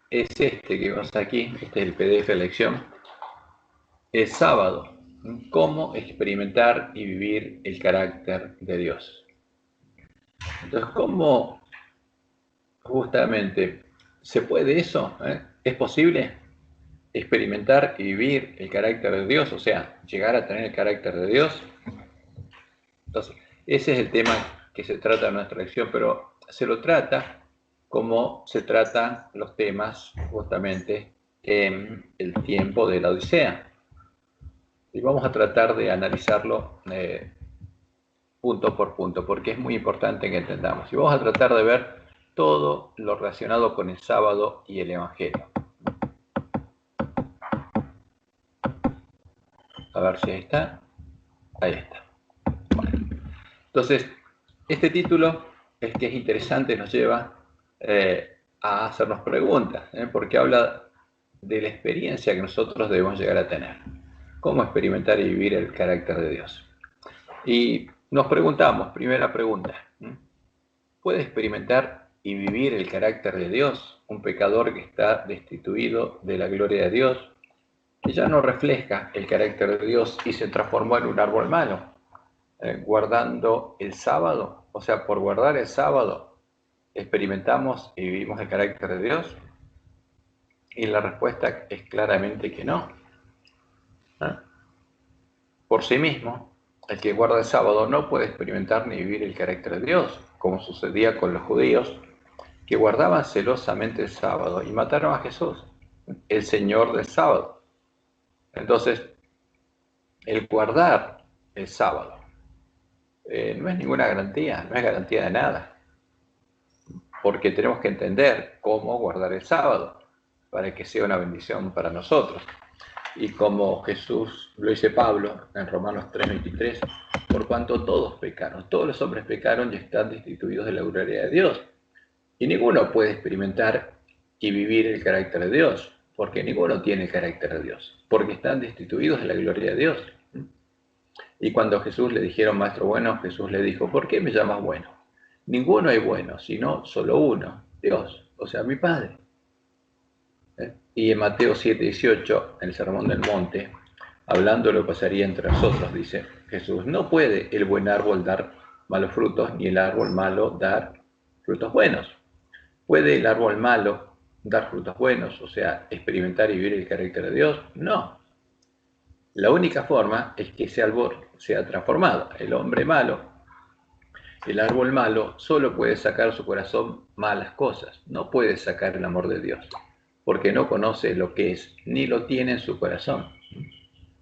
es este que vemos aquí, este es el PDF de lección, es sábado, cómo experimentar y vivir el carácter de Dios. Entonces, ¿cómo justamente se puede eso? ¿Es posible experimentar y vivir el carácter de Dios? O sea, llegar a tener el carácter de Dios. Entonces, ese es el tema que se trata en nuestra lección, pero se lo trata como se tratan los temas justamente en el tiempo de la Odisea. Y vamos a tratar de analizarlo punto por punto, porque es muy importante que entendamos. Y vamos a tratar de ver todo lo relacionado con el sábado y el Evangelio. A ver si ahí está. Ahí está. Bueno. Entonces, este título es que es interesante, nos lleva a hacernos preguntas, porque habla de la experiencia que nosotros debemos llegar a tener. Cómo experimentar y vivir el carácter de Dios. Y nos preguntamos, primera pregunta, ¿puede experimentar y vivir el carácter de Dios un pecador que está destituido de la gloria de Dios, que ya no refleja el carácter de Dios y se transformó en un árbol malo, guardando el sábado? O sea, por guardar el sábado, ¿experimentamos y vivimos el carácter de Dios? Y la respuesta es claramente que no. Por sí mismo, el que guarda el sábado no puede experimentar ni vivir el carácter de Dios, como sucedía con los judíos, que guardaban celosamente el sábado y mataron a Jesús, el Señor del sábado. Entonces, el guardar el sábado no es ninguna garantía, no es garantía de nada, porque tenemos que entender cómo guardar el sábado para que sea una bendición para nosotros. Y como Jesús lo dice Pablo en Romanos 3:23, por cuanto todos pecaron, todos los hombres pecaron y están destituidos de la gloria de Dios. Y ninguno puede experimentar y vivir el carácter de Dios, porque ninguno tiene el carácter de Dios, porque están destituidos de la gloria de Dios. Y cuando Jesús le dijeron, maestro bueno, Jesús le dijo, ¿por qué me llamas bueno? Ninguno hay bueno, sino solo uno, Dios, o sea, mi Padre. Y en Mateo 7:18, en el Sermón del Monte, hablando de lo que pasaría entre nosotros, dice Jesús, no puede el buen árbol dar malos frutos, ni el árbol malo dar frutos buenos. ¿Puede el árbol malo dar frutos buenos, o sea, experimentar y vivir el carácter de Dios? No. La única forma es que ese árbol sea transformado. El hombre malo, el árbol malo, solo puede sacar su corazón malas cosas, no puede sacar el amor de Dios, porque no conoce lo que es, ni lo tiene en su corazón.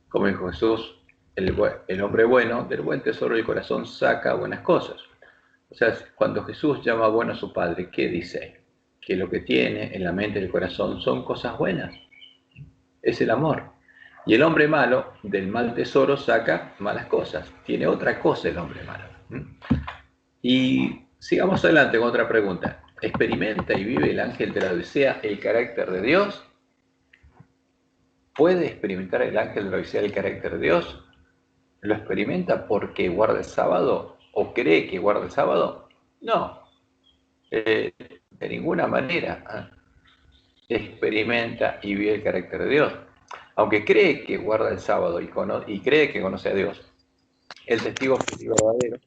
Como dijo Jesús, el hombre bueno, del buen tesoro del corazón saca buenas cosas. O sea, cuando Jesús llama bueno a su Padre, ¿qué dice? Que lo que tiene en la mente y el corazón son cosas buenas. Es el amor. Y el hombre malo, del mal tesoro, saca malas cosas. Tiene otra cosa el hombre malo. Y sigamos adelante con otra pregunta. ¿Experimenta y vive el ángel de la Odisea el carácter de Dios? ¿Puede experimentar el ángel de la Odisea el carácter de Dios? ¿Lo experimenta porque guarda el sábado o cree que guarda el sábado? No, de ninguna manera experimenta y vive el carácter de Dios. Aunque cree que guarda el sábado y cree que conoce a Dios, el testigo verdadero,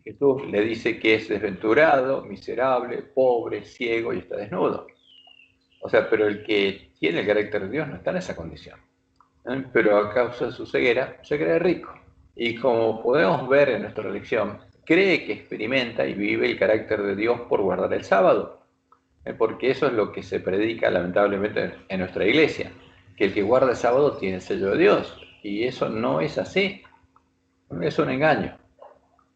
Jesús le dice que es desventurado, miserable, pobre, ciego y está desnudo. O sea, pero el que tiene el carácter de Dios no está en esa condición. Pero a causa de su ceguera se cree rico. Y como podemos ver en nuestra lección, cree que experimenta y vive el carácter de Dios por guardar el sábado. Porque eso es lo que se predica lamentablemente en nuestra iglesia, que el que guarda el sábado tiene el sello de Dios. Y eso no es así. Es un engaño.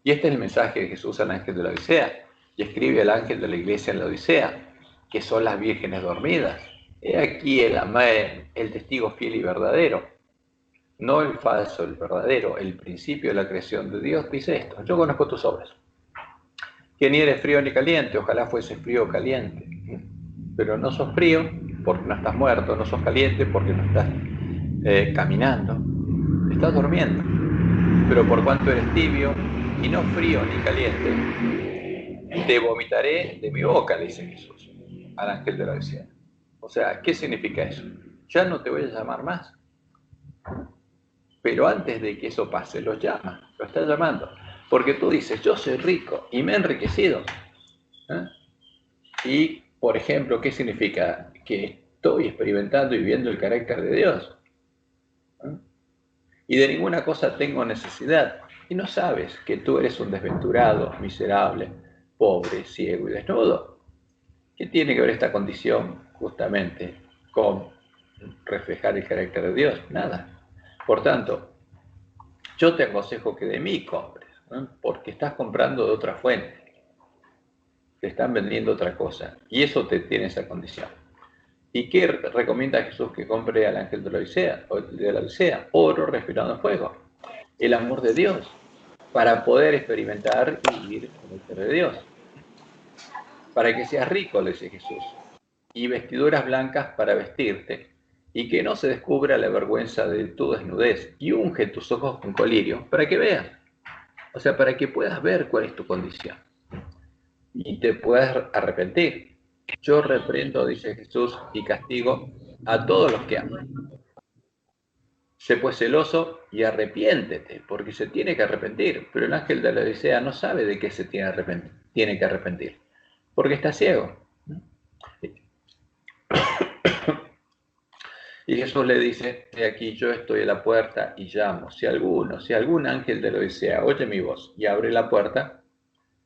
Y este es el mensaje de Jesús al ángel de la Odisea. Y escribe al ángel de la iglesia en la Odisea, que son las vírgenes dormidas. He aquí el testigo fiel y verdadero, no el falso, el verdadero, el principio de la creación de Dios, dice esto: yo conozco tus obras, que ni eres frío ni caliente, ojalá fuese frío o caliente, pero no sos frío porque no estás muerto, no sos caliente porque no estás caminando, estás durmiendo. Pero por cuanto eres tibio y no frío ni caliente, te vomitaré de mi boca, le dice Jesús al ángel de la Odisea. O sea, ¿qué significa eso? Ya no te voy a llamar más. Pero antes de que eso pase, lo llama, lo está llamando. Porque tú dices, yo soy rico y me he enriquecido. ¿Eh? Y, por ejemplo, ¿qué significa? Que estoy experimentando y viendo el carácter de Dios. ¿Eh? Y de ninguna cosa tengo necesidad. Y no sabes que tú eres un desventurado, miserable, pobre, ciego y desnudo. ¿Qué tiene que ver esta condición justamente con reflejar el carácter de Dios? Nada. Por tanto, yo te aconsejo que de mí compres, ¿no? Porque estás comprando de otra fuente, te están vendiendo otra cosa, y eso te tiene esa condición. ¿Y qué recomienda Jesús que compre al ángel de la Odisea? Oro respirado en fuego, el amor de Dios, para poder experimentar y vivir el carácter de Dios. Para que seas rico, le dice Jesús, y vestiduras blancas para vestirte, y que no se descubra la vergüenza de tu desnudez, y unge tus ojos con colirio, para que veas. O sea, para que puedas ver cuál es tu condición y te puedas arrepentir. Yo reprendo, dice Jesús, y castigo a todos los que aman. Sé pues celoso y arrepiéntete, porque se tiene que arrepentir. Pero el ángel de la Odisea no sabe de qué se tiene que arrepentir, porque está ciego. Y Jesús le dice, he aquí yo estoy a la puerta y llamo. Si algún ángel de la Odisea oye mi voz y abre la puerta,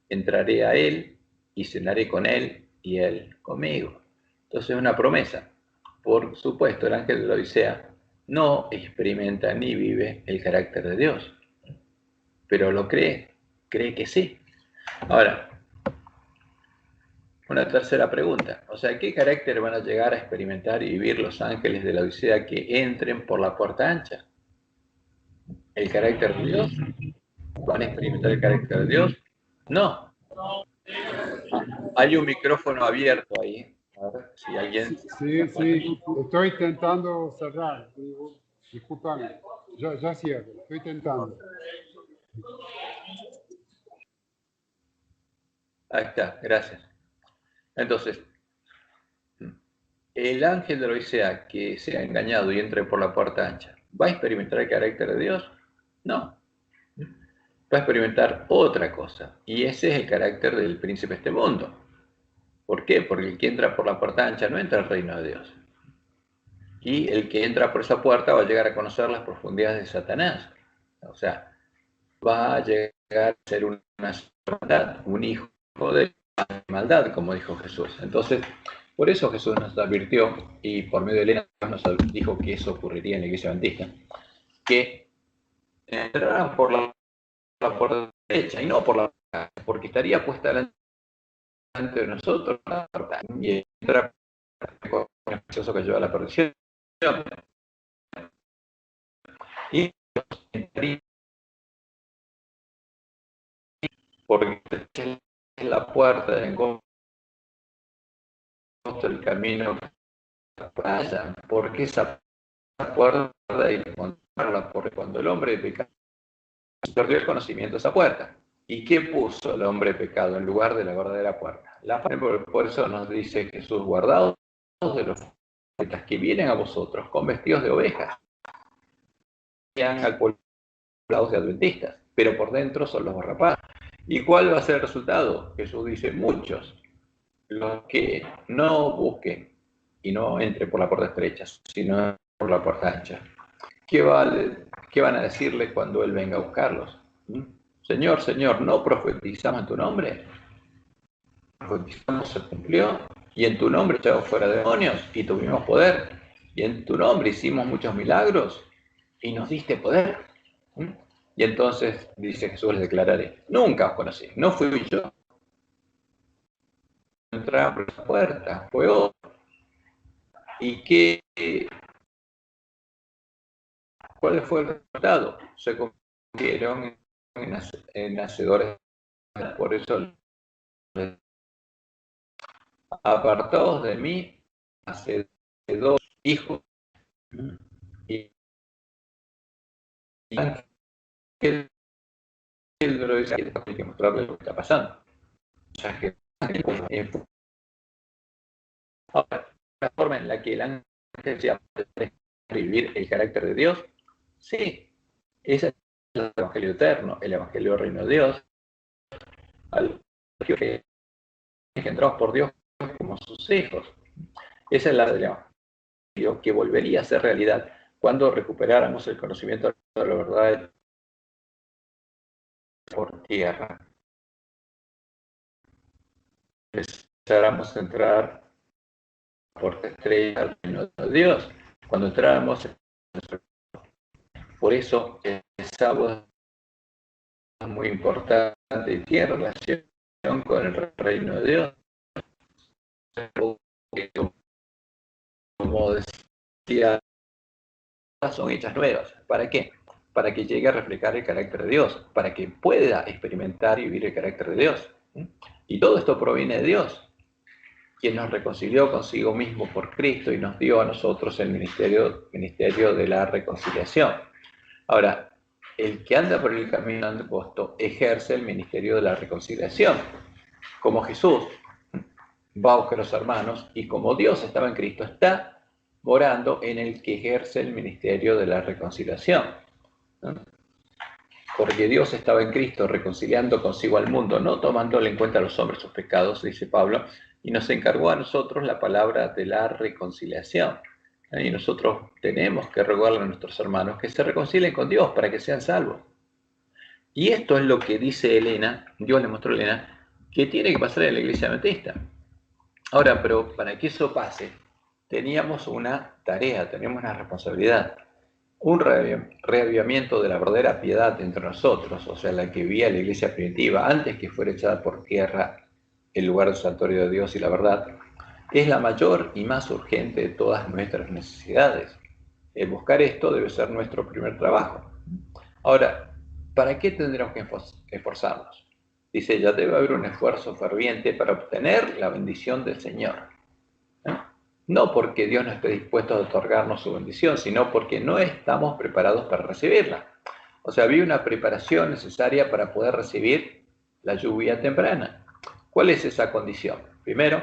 entraré a él y cenaré con él y él conmigo. Entonces es una promesa. Por supuesto, el ángel de la Odisea no experimenta ni vive el carácter de Dios, pero lo cree que sí. Ahora, una tercera pregunta. O sea, ¿qué carácter van a llegar a experimentar y vivir los ángeles de la Odisea que entren por la puerta ancha? ¿El carácter de Dios? ¿Van a experimentar el carácter de Dios? No. Hay un micrófono abierto ahí. A ver si alguien... Sí, sí, estoy intentando cerrar. Discúlpame, ya cierro, estoy intentando. Ahí está, gracias. Entonces, el ángel de la Odisea que sea engañado y entre por la puerta ancha, ¿va a experimentar el carácter de Dios? No. Va a experimentar otra cosa. Y ese es el carácter del príncipe de este mundo. ¿Por qué? Porque el que entra por la puerta ancha no entra al reino de Dios. Y el que entra por esa puerta va a llegar a conocer las profundidades de Satanás. O sea, va a llegar a ser una maldad, un hijo de maldad, como dijo Jesús. Entonces, por eso Jesús nos advirtió, y por medio de Elena nos dijo que eso ocurriría en la iglesia adventista, que entraran por la puerta derecha y no por la puerta, porque estaría puesta delante de nosotros la puerta y entra con el precioso que lleva a la perdición. Y entraría porque es la puerta de encontro el camino que vayan, porque esa puerta hay que encontrarla, porque cuando el hombre peca, perdió el conocimiento de esa puerta. ¿Y qué puso el hombre pecado en lugar de la verdadera puerta? Por eso nos dice Jesús, guardaos de los profetas que vienen a vosotros con vestidos de ovejas, que han poblados de adventistas, pero por dentro son los barrapados. ¿Y cuál va a ser el resultado? Jesús dice, muchos, los que no busquen y no entren por la puerta estrecha, sino por la puerta ancha. ¿Qué van a decirle cuando Él venga a buscarlos? Señor, Señor, ¿no profetizamos en tu nombre? Profetizamos, se cumplió, y en tu nombre echamos fuera demonios, y tuvimos poder, y en tu nombre hicimos muchos milagros, y nos diste poder. Y entonces, dice Jesús, les declararé, nunca os conocí, no fui yo. Entraron por la puerta, fue otro. ¿Y cuál fue el resultado? Se convirtieron en hacedores. Por eso, apartados de mí, hacedores, hijos. Y que lo dice, hay que mostrarle lo que está pasando. O sea, que ahora, la forma en la que el ángel se aprende a vivir el carácter de Dios? Sí, ese es el Evangelio eterno, el Evangelio del Reino de Dios, al que engendrados por Dios como sus hijos. Esa es la del Evangelio que volvería a ser realidad cuando recuperáramos el conocimiento de la verdad por tierra. Empezáramos a entrar por estrella al reino de Dios. Cuando entráramos, por eso el sábado es muy importante y tiene relación con el reino de Dios. Como decía, son hechas nuevas. ¿Para qué? Para que llegue a reflejar el carácter de Dios, para que pueda experimentar y vivir el carácter de Dios. Y todo esto proviene de Dios, quien nos reconcilió consigo mismo por Cristo y nos dio a nosotros el ministerio de la reconciliación. Ahora, el que anda por el camino angosto ejerce el ministerio de la reconciliación. Como Jesús va a buscar a los hermanos y como Dios estaba en Cristo, está morando en el que ejerce el ministerio de la reconciliación. ¿No? Porque Dios estaba en Cristo reconciliando consigo al mundo, no tomándole en cuenta a los hombres sus pecados, dice Pablo, y nos encargó a nosotros la palabra de la reconciliación. Y nosotros tenemos que rogarle a nuestros hermanos que se reconcilien con Dios para que sean salvos. Y esto es lo que dice Elena, Dios le mostró a Elena, que tiene que pasar en la iglesia adventista. Ahora, pero para que eso pase, teníamos una tarea, teníamos una responsabilidad. Un reavivamiento de la verdadera piedad entre nosotros, o sea, la que vivía la iglesia primitiva antes que fuera echada por tierra el lugar del santuario de Dios y la verdad, es la mayor y más urgente de todas nuestras necesidades. El buscar esto debe ser nuestro primer trabajo. Ahora, ¿para qué tendremos que esforzarnos? Dice ella, debe haber un esfuerzo ferviente para obtener la bendición del Señor. No porque Dios no esté dispuesto a otorgarnos su bendición, sino porque no estamos preparados para recibirla. O sea, había una preparación necesaria para poder recibir la lluvia temprana. ¿Cuál es esa condición? Primero,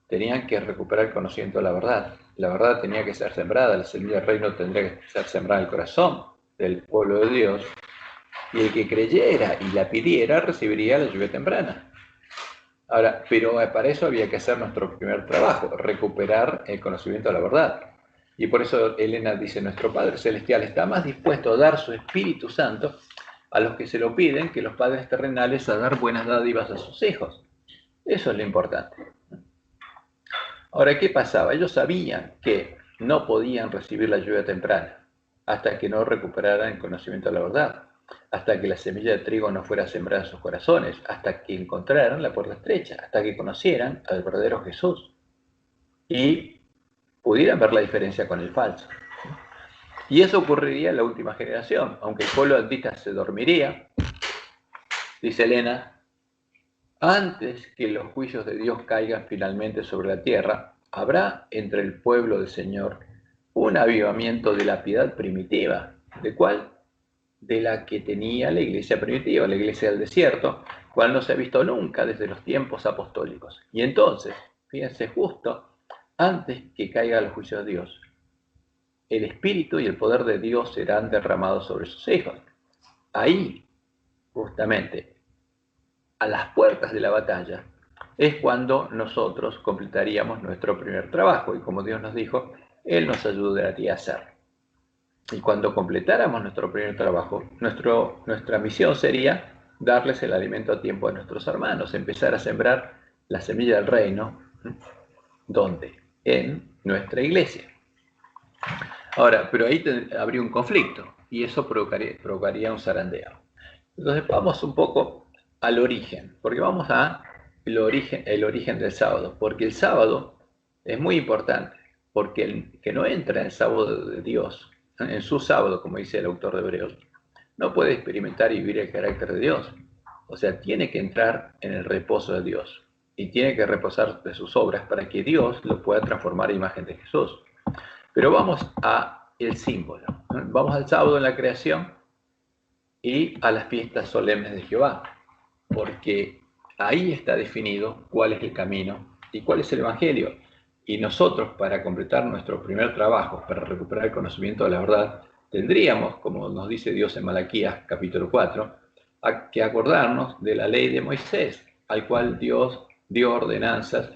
tenían que recuperar el conocimiento de la verdad. La verdad tenía que ser sembrada, la semilla del reino tendría que ser sembrada en el corazón del pueblo de Dios, y el que creyera y la pidiera recibiría la lluvia temprana. Ahora, pero para eso había que hacer nuestro primer trabajo, recuperar el conocimiento de la verdad. Y por eso Elena dice, nuestro Padre Celestial está más dispuesto a dar su Espíritu Santo a los que se lo piden que los padres terrenales a dar buenas dádivas a sus hijos. Eso es lo importante. Ahora, ¿qué pasaba? Ellos sabían que no podían recibir la lluvia temprana hasta que no recuperaran el conocimiento de la verdad, hasta que la semilla de trigo no fuera sembrada en sus corazones, hasta que encontraran la puerta estrecha, hasta que conocieran al verdadero Jesús y pudieran ver la diferencia con el falso. Y eso ocurriría en la última generación, aunque el pueblo adventista se dormiría, dice Elena, antes que los juicios de Dios caigan finalmente sobre la tierra, habrá entre el pueblo del Señor un avivamiento de la piedad primitiva. ¿De cuál? De la que tenía la iglesia primitiva, la iglesia del desierto, cual no se ha visto nunca desde los tiempos apostólicos. Y entonces, fíjense, justo antes que caigan los juicios de Dios, el Espíritu y el poder de Dios serán derramados sobre sus hijos. Ahí, justamente, a las puertas de la batalla, es cuando nosotros completaríamos nuestro primer trabajo. Y como Dios nos dijo, Él nos ayudaría a hacerlo. Y cuando completáramos nuestro primer trabajo, nuestra misión sería darles el alimento a tiempo a nuestros hermanos, empezar a sembrar la semilla del reino. ¿Dónde? En nuestra iglesia. Ahora, pero ahí habría un conflicto y eso provocaría un zarandeo. Entonces vamos un poco al origen, porque vamos a el origen del sábado, porque el sábado es muy importante, porque el que no entra en el sábado de Dios, en su sábado, como dice el autor de Hebreos, no puede experimentar y vivir el carácter de Dios. O sea, tiene que entrar en el reposo de Dios y tiene que reposar de sus obras para que Dios lo pueda transformar a imagen de Jesús. Pero vamos a el símbolo. Vamos al sábado en la creación y a las fiestas solemnes de Jehová, porque ahí está definido cuál es el camino y cuál es el evangelio. Y nosotros, para completar nuestro primer trabajo, para recuperar el conocimiento de la verdad, tendríamos, como nos dice Dios en Malaquías capítulo 4, que acordarnos de la ley de Moisés, al cual Dios dio ordenanzas,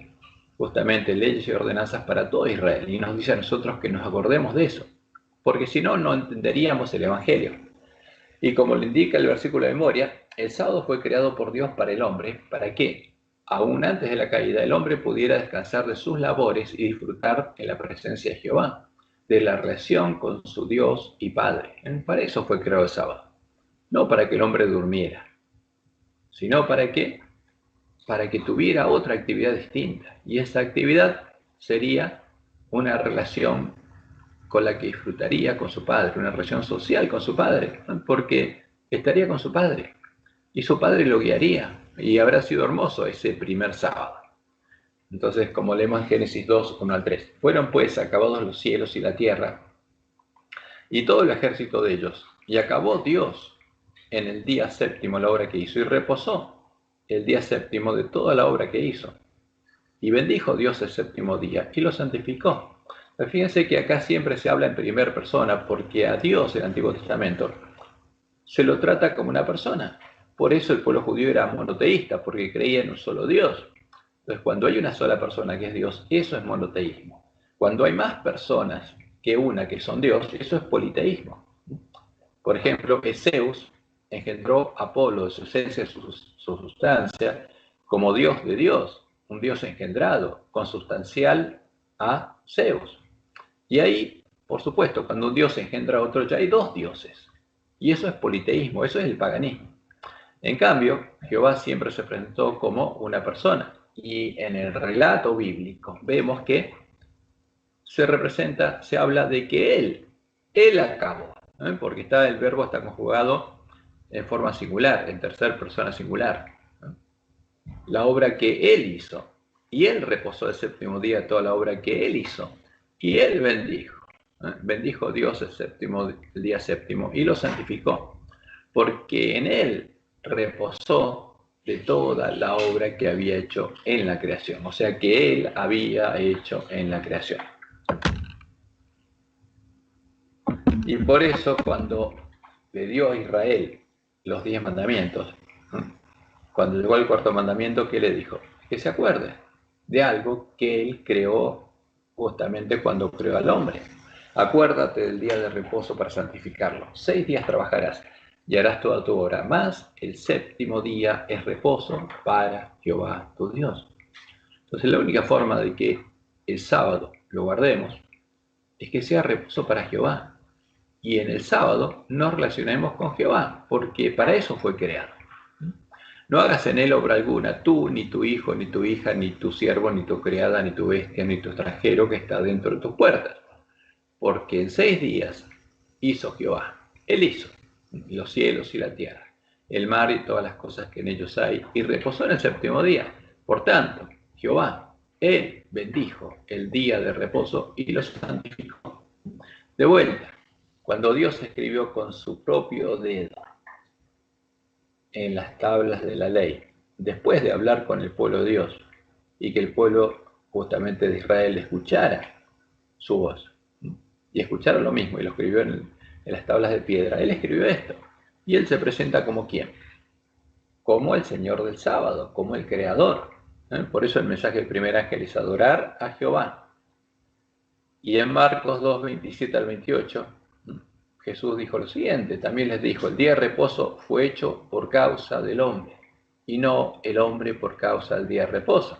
justamente leyes y ordenanzas para todo Israel. Y nos dice a nosotros que nos acordemos de eso, porque si no, no entenderíamos el Evangelio. Y como le indica el versículo de memoria, el sábado fue creado por Dios para el hombre. ¿Para qué? Aún antes de la caída, el hombre pudiera descansar de sus labores y disfrutar en la presencia de Jehová, de la relación con su Dios y Padre. Para eso fue creado el sábado. No para que el hombre durmiera, sino para qué? Para que tuviera otra actividad distinta. Y esa actividad sería una relación con la que disfrutaría con su padre, una relación social con su padre, porque estaría con su padre y su padre lo guiaría y habrá sido hermoso ese primer sábado. Entonces, como leemos en Génesis 2, 1 al 3, fueron pues acabados los cielos y la tierra y todo el ejército de ellos, y acabó Dios en el día séptimo la obra que hizo y reposó el día séptimo de toda la obra que hizo. Y bendijo Dios el séptimo día y lo santificó. Pero fíjense que acá siempre se habla en primera persona porque a Dios en el Antiguo Testamento se lo trata como una persona. Por eso el pueblo judío era monoteísta, porque creía en un solo Dios. Entonces, cuando hay una sola persona que es Dios, eso es monoteísmo. Cuando hay más personas que una que son Dios, eso es politeísmo. Por ejemplo, Zeus engendró a Apolo de su esencia, su sustancia, como Dios de Dios, un Dios engendrado, consustancial a Zeus. Y ahí, por supuesto, cuando un Dios engendra a otro, ya hay dos dioses. Y eso es politeísmo, eso es el paganismo. En cambio, Jehová siempre se presentó como una persona. Y en el relato bíblico vemos que se representa, se habla de que Él acabó, ¿no? Porque el verbo está conjugado en forma singular, en tercera persona singular, ¿no? La obra que Él hizo. Y Él reposó el séptimo día toda la obra que Él hizo. Y Él bendijo. Bendijo Dios el día séptimo y lo santificó. Porque en Él reposó de toda la obra que había hecho en la creación. O sea, que Él había hecho en la creación. Y por eso cuando le dio a Israel los 10 mandamientos, cuando llegó al cuarto mandamiento, ¿qué le dijo? Que se acuerde de algo que Él creó justamente cuando creó al hombre. Acuérdate del día de reposo para santificarlo. 6 días trabajarás y harás toda tu obra. Más el séptimo día es reposo para Jehová tu Dios. Entonces la única forma de que el sábado lo guardemos es que sea reposo para Jehová. Y en el sábado nos relacionemos con Jehová, porque para eso fue creado. No hagas en él obra alguna, tú, ni tu hijo, ni tu hija, ni tu siervo, ni tu criada, ni tu bestia, ni tu extranjero que está dentro de tus puertas. Porque en 6 días hizo Jehová. Él hizo los cielos y la tierra, el mar y todas las cosas que en ellos hay, y reposó en el séptimo día. Por tanto, Jehová, Él bendijo el día de reposo y lo santificó. De vuelta, cuando Dios escribió con su propio dedo en las tablas de la ley, después de hablar con el pueblo de Dios y que el pueblo justamente de Israel escuchara su voz y escuchara lo mismo y lo escribió en las tablas de piedra, Él escribió esto y Él se presenta como ¿quién? Como el Señor del sábado, como el Creador. Por eso el mensaje del primer ángel es adorar a Jehová. Y en Marcos 2, 27 al 28, Jesús dijo lo siguiente, también les dijo, el día de reposo fue hecho por causa del hombre, y no el hombre por causa del día de reposo.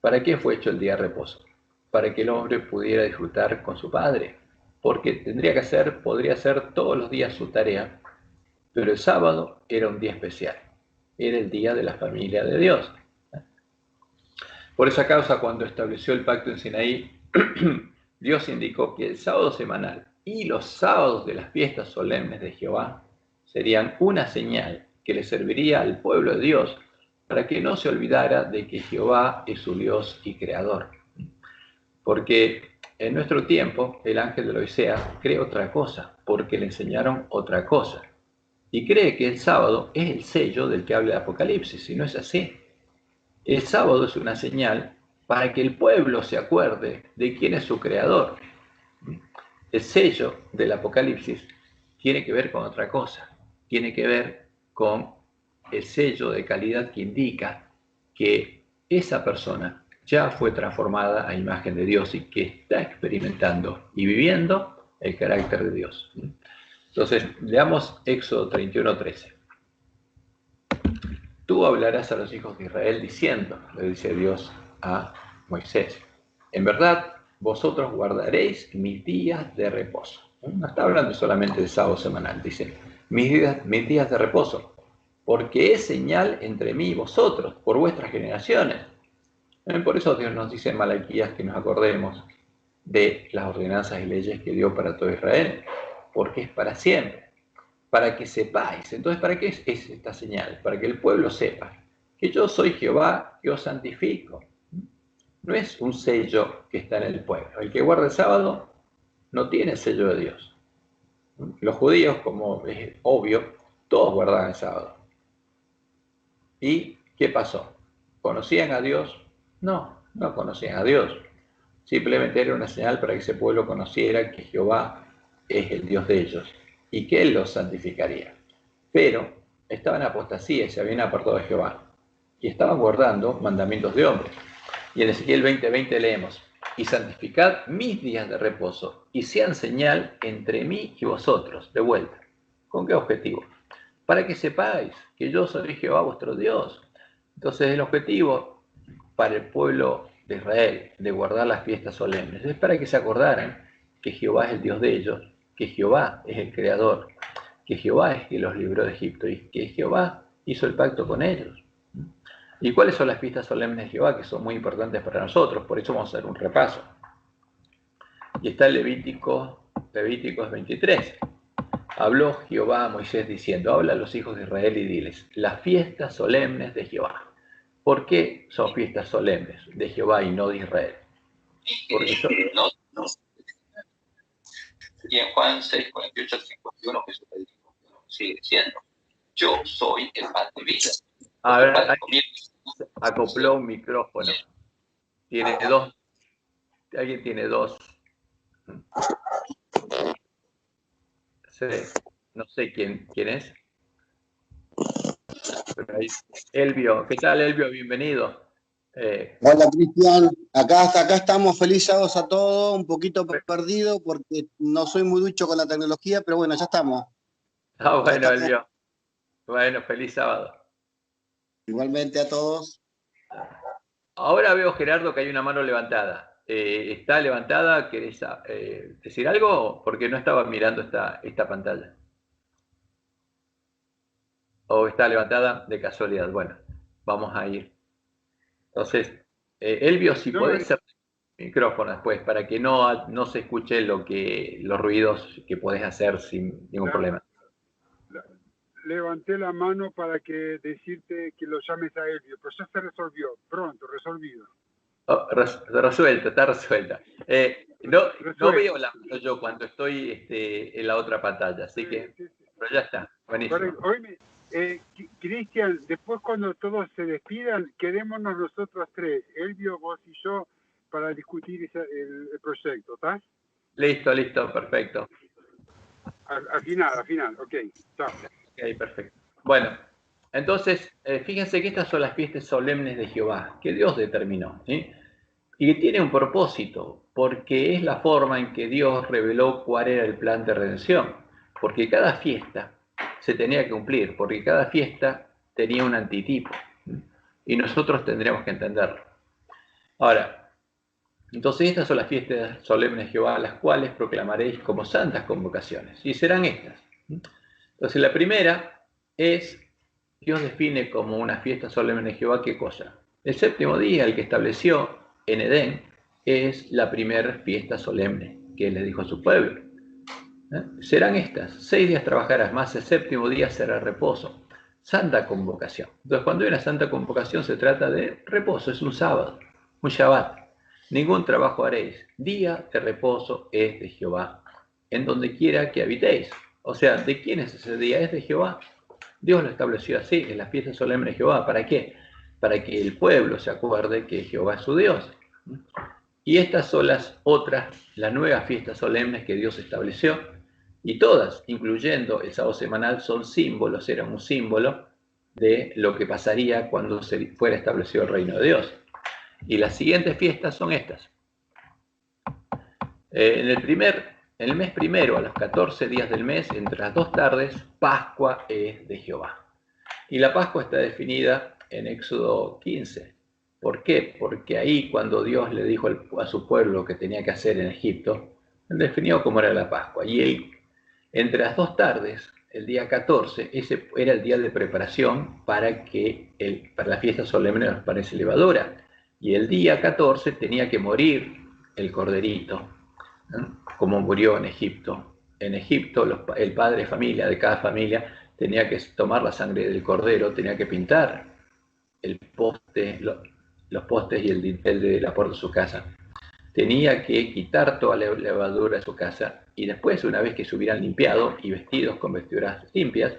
¿Para qué fue hecho el día de reposo? Para que el hombre pudiera disfrutar con su Padre, porque podría hacer todos los días su tarea, pero el sábado era un día especial, era el día de la familia de Dios. Por esa causa, cuando estableció el pacto en Sinaí, Dios indicó que el sábado semanal y los sábados de las fiestas solemnes de Jehová serían una señal que le serviría al pueblo de Dios para que no se olvidara de que Jehová es su Dios y Creador. Porque en nuestro tiempo el ángel de la Odisea cree otra cosa, porque le enseñaron otra cosa. Y cree que el sábado es el sello del que habla el Apocalipsis, y no es así. El sábado es una señal para que el pueblo se acuerde de quién es su creador. El sello del Apocalipsis tiene que ver con otra cosa, tiene que ver con el sello de calidad que indica que esa persona ya fue transformada a imagen de Dios y que está experimentando y viviendo el carácter de Dios. Entonces, leamos Éxodo 31:13. Tú hablarás a los hijos de Israel diciendo, le dice Dios a Moisés, en verdad vosotros guardaréis mis días de reposo. No está hablando solamente de sábado semanal, dice, mis días de reposo, porque es señal entre mí y vosotros, por vuestras generaciones. Por eso Dios nos dice en Malaquías que nos acordemos de las ordenanzas y leyes que dio para todo Israel, porque es para siempre, para que sepáis. Entonces, ¿para qué es esta señal? Para que el pueblo sepa que yo soy Jehová, que os santifico. No es un sello que está en el pueblo. El que guarda el sábado no tiene sello de Dios. Los judíos, como es obvio, todos guardaban el sábado. ¿Y qué pasó? ¿Conocían a Dios? No, no conocían a Dios. Simplemente era una señal para que ese pueblo conociera que Jehová es el Dios de ellos y que Él los santificaría. Pero estaban en apostasía y se habían apartado de Jehová y estaban guardando mandamientos de hombres. Y en Ezequiel 20:20 leemos, y santificad mis días de reposo y sean señal entre mí y vosotros. De vuelta. ¿Con qué objetivo? Para que sepáis que yo soy Jehová vuestro Dios. Entonces el objetivo para el pueblo de Israel de guardar las fiestas solemnes es para que se acordaran que Jehová es el Dios de ellos, que Jehová es el creador, que Jehová es quien los libró de Egipto y que Jehová hizo el pacto con ellos. ¿Y cuáles son las fiestas solemnes de Jehová? Que son muy importantes para nosotros, por eso vamos a hacer un repaso. Y está el Levíticos 23. Habló Jehová a Moisés diciendo, habla a los hijos de Israel y diles, las fiestas solemnes de Jehová. ¿Por qué son fiestas solemnes de Jehová y no de Israel? Porque son... Y en Juan 6:48-51 Jesús sigue diciendo, yo soy el pan de vida. A ver, acopló un micrófono. Tiene dos. Alguien tiene dos. No sé quién es. Pero ahí, Elvio. ¿Qué tal, Elvio? Bienvenido. Hola, Cristian. Acá estamos. Feliz sábado a todos. Un poquito perdido porque no soy muy ducho con la tecnología, pero bueno, ya estamos. Ah, bueno, Elvio. Bueno, feliz sábado. Igualmente a todos. Ahora veo, Gerardo, que hay una mano levantada. ¿Está levantada? ¿Querés decir algo? Porque no estaba mirando esta pantalla. ¿O está levantada de casualidad? Bueno, vamos a ir. Entonces, Elvio, si podés cerrar el micrófono después para que no se escuche los ruidos que podés hacer sin ningún problema. Levanté la mano para que decirte que lo llames a Elvio, pero ya se resolvió, pronto, resolvido. Oh, resuelta, está resuelta. No veo la mano yo cuando estoy en la otra pantalla, así que, pero ya está, buenísimo. Oíme, Cristian, después cuando todos se despidan, quedémonos nosotros tres, Elvio, vos y yo, para discutir el proyecto, ¿estás? Listo, perfecto. Al final, ok, chao. Ok, perfecto. Bueno, entonces, fíjense que estas son las fiestas solemnes de Jehová, que Dios determinó, ¿sí? Y que tiene un propósito, porque es la forma en que Dios reveló cuál era el plan de redención, porque cada fiesta se tenía que cumplir, porque cada fiesta tenía un antitipo, y nosotros tendríamos que entenderlo. Ahora, entonces estas son las fiestas solemnes de Jehová, las cuales proclamaréis como santas convocaciones, y serán estas. Entonces la primera es, Dios define como una fiesta solemne de Jehová, ¿qué cosa? El séptimo día, el que estableció en Edén, es la primera fiesta solemne que Él le dijo a su pueblo. Serán estas, 6 días trabajarás, más el séptimo día será reposo. Santa convocación. Entonces cuando hay una santa convocación se trata de reposo, es un sábado, un Shabbat. Ningún trabajo haréis, día de reposo es de Jehová, en donde quiera que habitéis. O sea, ¿de quién es ese día? Es de Jehová. Dios lo estableció así, en la fiesta solemne de Jehová. ¿Para qué? Para que el pueblo se acuerde que Jehová es su Dios Y estas son las nuevas fiestas solemnes que Dios estableció, y todas, incluyendo el sábado semanal, son símbolos, eran un símbolo de lo que pasaría cuando se fuera establecido el reino de Dios. Y las siguientes fiestas son estas. En el mes primero, a los 14 días del mes, entre las 2 tardes, Pascua es de Jehová. Y la Pascua está definida en Éxodo 15. ¿Por qué? Porque ahí, cuando Dios le dijo a su pueblo que tenía que hacer en Egipto, él definió cómo era la Pascua. Y él, entre las 2 tardes, el día 14, ese era el día de preparación para la fiesta solemne de los panes y levadura. Y el día 14 tenía que morir el corderito, ¿no? Como murió en Egipto. En Egipto, el padre de familia, de cada familia, tenía que tomar la sangre del cordero, tenía que pintar el poste, los postes y el dintel de la puerta de su casa. Tenía que quitar toda la levadura de su casa, y después, una vez que se hubieran limpiado y vestidos con vestiduras limpias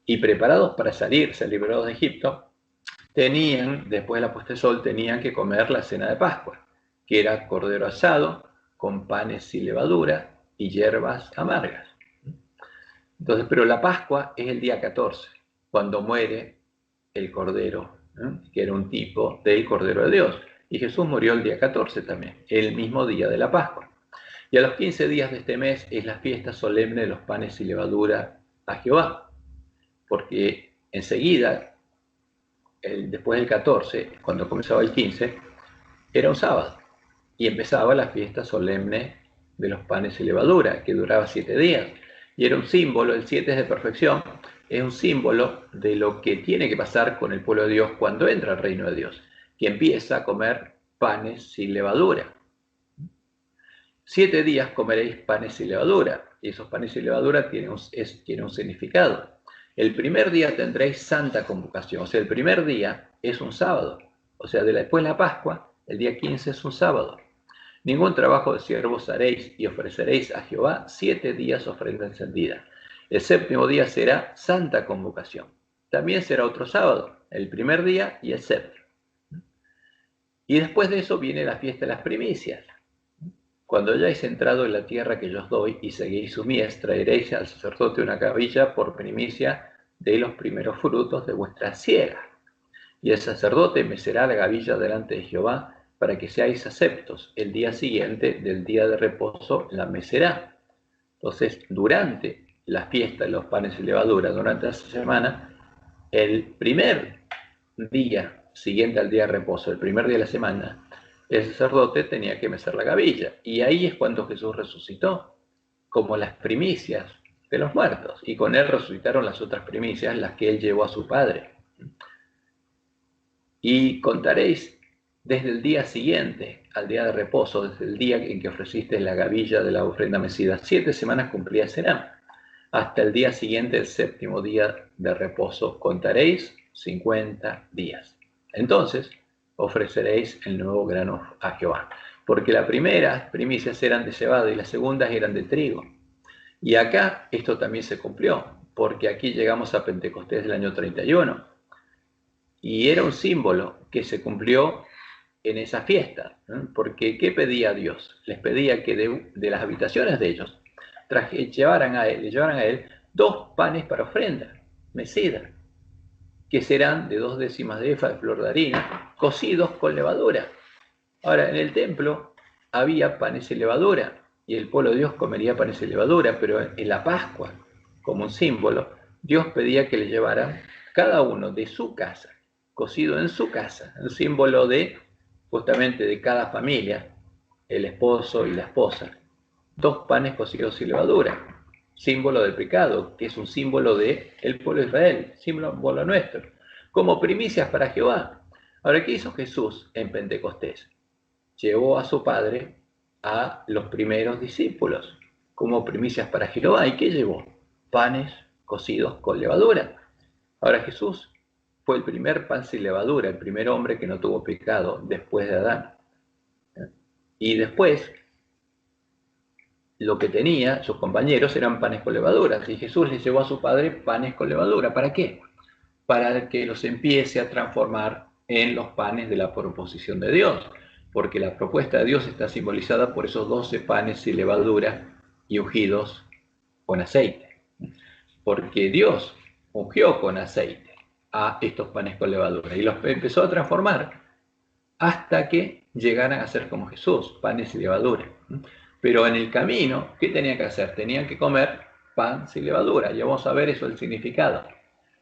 y preparados para ser liberados de Egipto, después de la puesta de sol, tenían que comer la cena de Pascua, que era cordero asado con panes sin levadura y hierbas amargas. Entonces, pero la Pascua es el día 14, cuando muere el cordero, ¿no? Que era un tipo del cordero de Dios. Y Jesús murió el día 14 también, el mismo día de la Pascua. Y a los 15 días de este mes es la fiesta solemne de los panes sin levadura a Jehová. Porque enseguida, después del 14, cuando comenzaba el 15, era un sábado. Y empezaba la fiesta solemne de los panes sin levadura, que duraba 7 días. Y era un símbolo, el 7 es de perfección, es un símbolo de lo que tiene que pasar con el pueblo de Dios cuando entra al reino de Dios, que empieza a comer panes sin levadura. 7 días comeréis panes sin levadura, y esos panes sin levadura tienen un significado. El primer día tendréis santa convocación, o sea, el primer día es un sábado, o sea, después de la Pascua, el día 15 es un sábado. Ningún trabajo de siervos haréis, y ofreceréis a Jehová 7 días ofrenda encendida. El 7º día será santa convocación. También será otro sábado, el primer día y el 7º. Y después de eso viene la fiesta de las primicias. Cuando hayáis entrado en la tierra que yo os doy y seguís su mies, traeréis al sacerdote una gavilla por primicia de los primeros frutos de vuestra siega. Y el sacerdote mecerá la gavilla delante de Jehová, para que seáis aceptos. El día siguiente del día de reposo la mecerá. Entonces, durante la fiesta de los panes y levadura, durante esa semana, el primer día siguiente al día de reposo, el primer día de la semana, el sacerdote tenía que mecer la gavilla. Y ahí es cuando Jesús resucitó, como las primicias de los muertos. Y con él resucitaron las otras primicias, las que él llevó a su Padre. Y contaréis desde el día siguiente al día de reposo, desde el día en que ofreciste la gavilla de la ofrenda mecida, 7 semanas cumplidas serán. Hasta el día siguiente, el 7º día de reposo, contaréis 50 días. Entonces ofreceréis el nuevo grano a Jehová. Porque las primeras primicias eran de cebada y las segundas eran de trigo. Y acá esto también se cumplió, porque aquí llegamos a Pentecostés del año 31. Y era un símbolo que se cumplió en esa fiesta, ¿no? Porque ¿qué pedía Dios? Les pedía que de las habitaciones de ellos le llevaran a él 2 panes para ofrenda, mecida, que serán de 2 décimas de efa de flor de harina, cocidos con levadura. Ahora, en el templo había panes y levadura, y el pueblo de Dios comería panes y levadura, pero en la Pascua, como un símbolo, Dios pedía que le llevaran cada uno de su casa, cocido en su casa, un símbolo de justamente de cada familia, el esposo y la esposa, 2 panes cocidos sin levadura, símbolo del pecado, que es un símbolo del pueblo de Israel, símbolo nuestro, como primicias para Jehová. Ahora, ¿qué hizo Jesús en Pentecostés? Llevó a su Padre a los primeros discípulos como primicias para Jehová. ¿Y qué llevó? Panes cocidos con levadura. Ahora, Jesús fue el primer pan sin levadura, el primer hombre que no tuvo pecado después de Adán. Y después, lo que tenía sus compañeros eran panes con levadura. Y Jesús les llevó a su Padre panes con levadura. ¿Para qué? Para que los empiece a transformar en los panes de la proposición de Dios. porque la propuesta de Dios está simbolizada por esos 12 panes sin levadura y ungidos con aceite. Porque Dios ungió con aceite a estos panes con levadura y los empezó a transformar hasta que llegaran a ser como Jesús, panes sin levadura. Pero en el camino, ¿qué tenían que hacer? Tenían que comer pan sin levadura. Ya vamos a ver eso, el significado.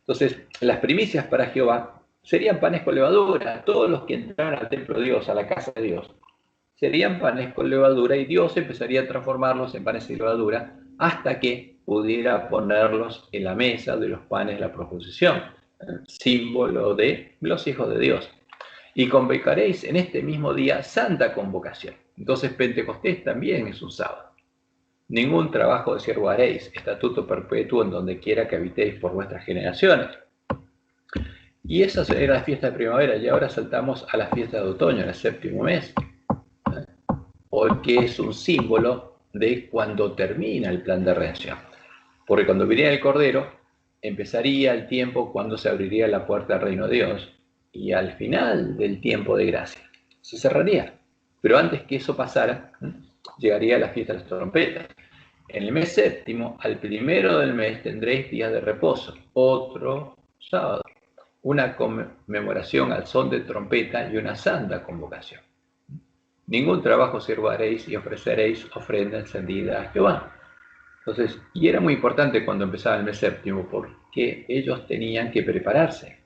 Entonces, las primicias para Jehová serían panes con levadura. Todos los que entraran al templo de Dios, a la casa de Dios, serían panes con levadura y Dios empezaría a transformarlos en panes sin levadura hasta que pudiera ponerlos en la mesa de los panes de la proposición, símbolo de los hijos de Dios. Y convocaréis en este mismo día santa convocación. Entonces Pentecostés también es un sábado. Ningún trabajo de siervo haréis, estatuto perpetuo en donde quiera que habitéis por vuestras generaciones. Y esa era la fiesta de primavera, y ahora saltamos a la fiesta de otoño, en el 7º mes, porque es un símbolo de cuando termina el plan de redención. Porque cuando viniera el Cordero, empezaría el tiempo cuando se abriría la puerta del reino de Dios, y al final del tiempo de gracia se cerraría. Pero antes que eso pasara, llegaría la fiesta de las trompetas. En el mes 7º, al 1 del mes, tendréis días de reposo, otro sábado, una conmemoración al son de trompeta y una santa convocación. Ningún trabajo siervo haréis y ofreceréis ofrenda encendida a Jehová. Entonces, y era muy importante cuando empezaba el mes 7º, porque ellos tenían que prepararse,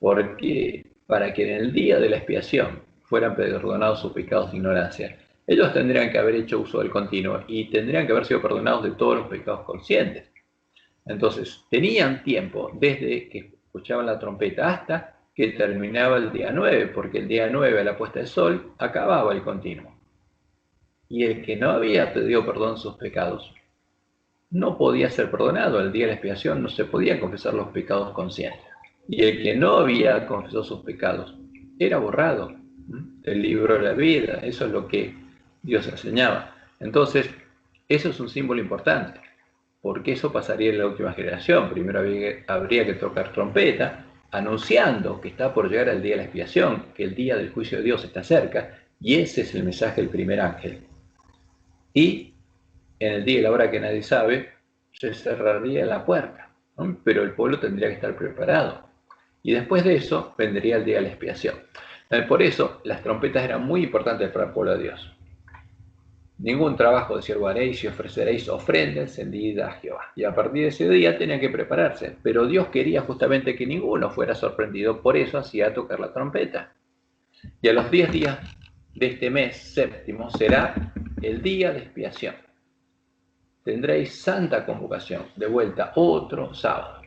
porque para que en el día de la expiación fueran perdonados sus pecados de ignorancia, ellos tendrían que haber hecho uso del continuo y tendrían que haber sido perdonados de todos los pecados conscientes. Entonces, tenían tiempo desde que escuchaban la trompeta hasta que terminaba el día 9, porque el día 9 a la puesta del sol acababa el continuo. Y el que no había pedido perdón de sus pecados no podía ser perdonado. Al día de la expiación no se podían confesar los pecados conscientes. Y el que no había confesado sus pecados era borrado del libro de la vida. Eso es lo que Dios enseñaba. Entonces, eso es un símbolo importante, porque eso pasaría en la última generación. Primero habría que tocar trompeta, anunciando que está por llegar el día de la expiación, que el día del juicio de Dios está cerca, y ese es el mensaje del primer ángel. Y en el día y la hora que nadie sabe, se cerraría la puerta, ¿no? Pero el pueblo tendría que estar preparado. Y después de eso, vendría el día de la expiación. Por eso, las trompetas eran muy importantes para el pueblo de Dios. Ningún trabajo de siervo haréis y ofreceréis ofrenda encendida a Jehová. Y a partir de ese día tenían que prepararse. Pero Dios quería justamente que ninguno fuera sorprendido, por eso hacía tocar la trompeta. Y a los 10 días de este mes 7º será el día de expiación. Tendréis santa convocación, de vuelta otro sábado.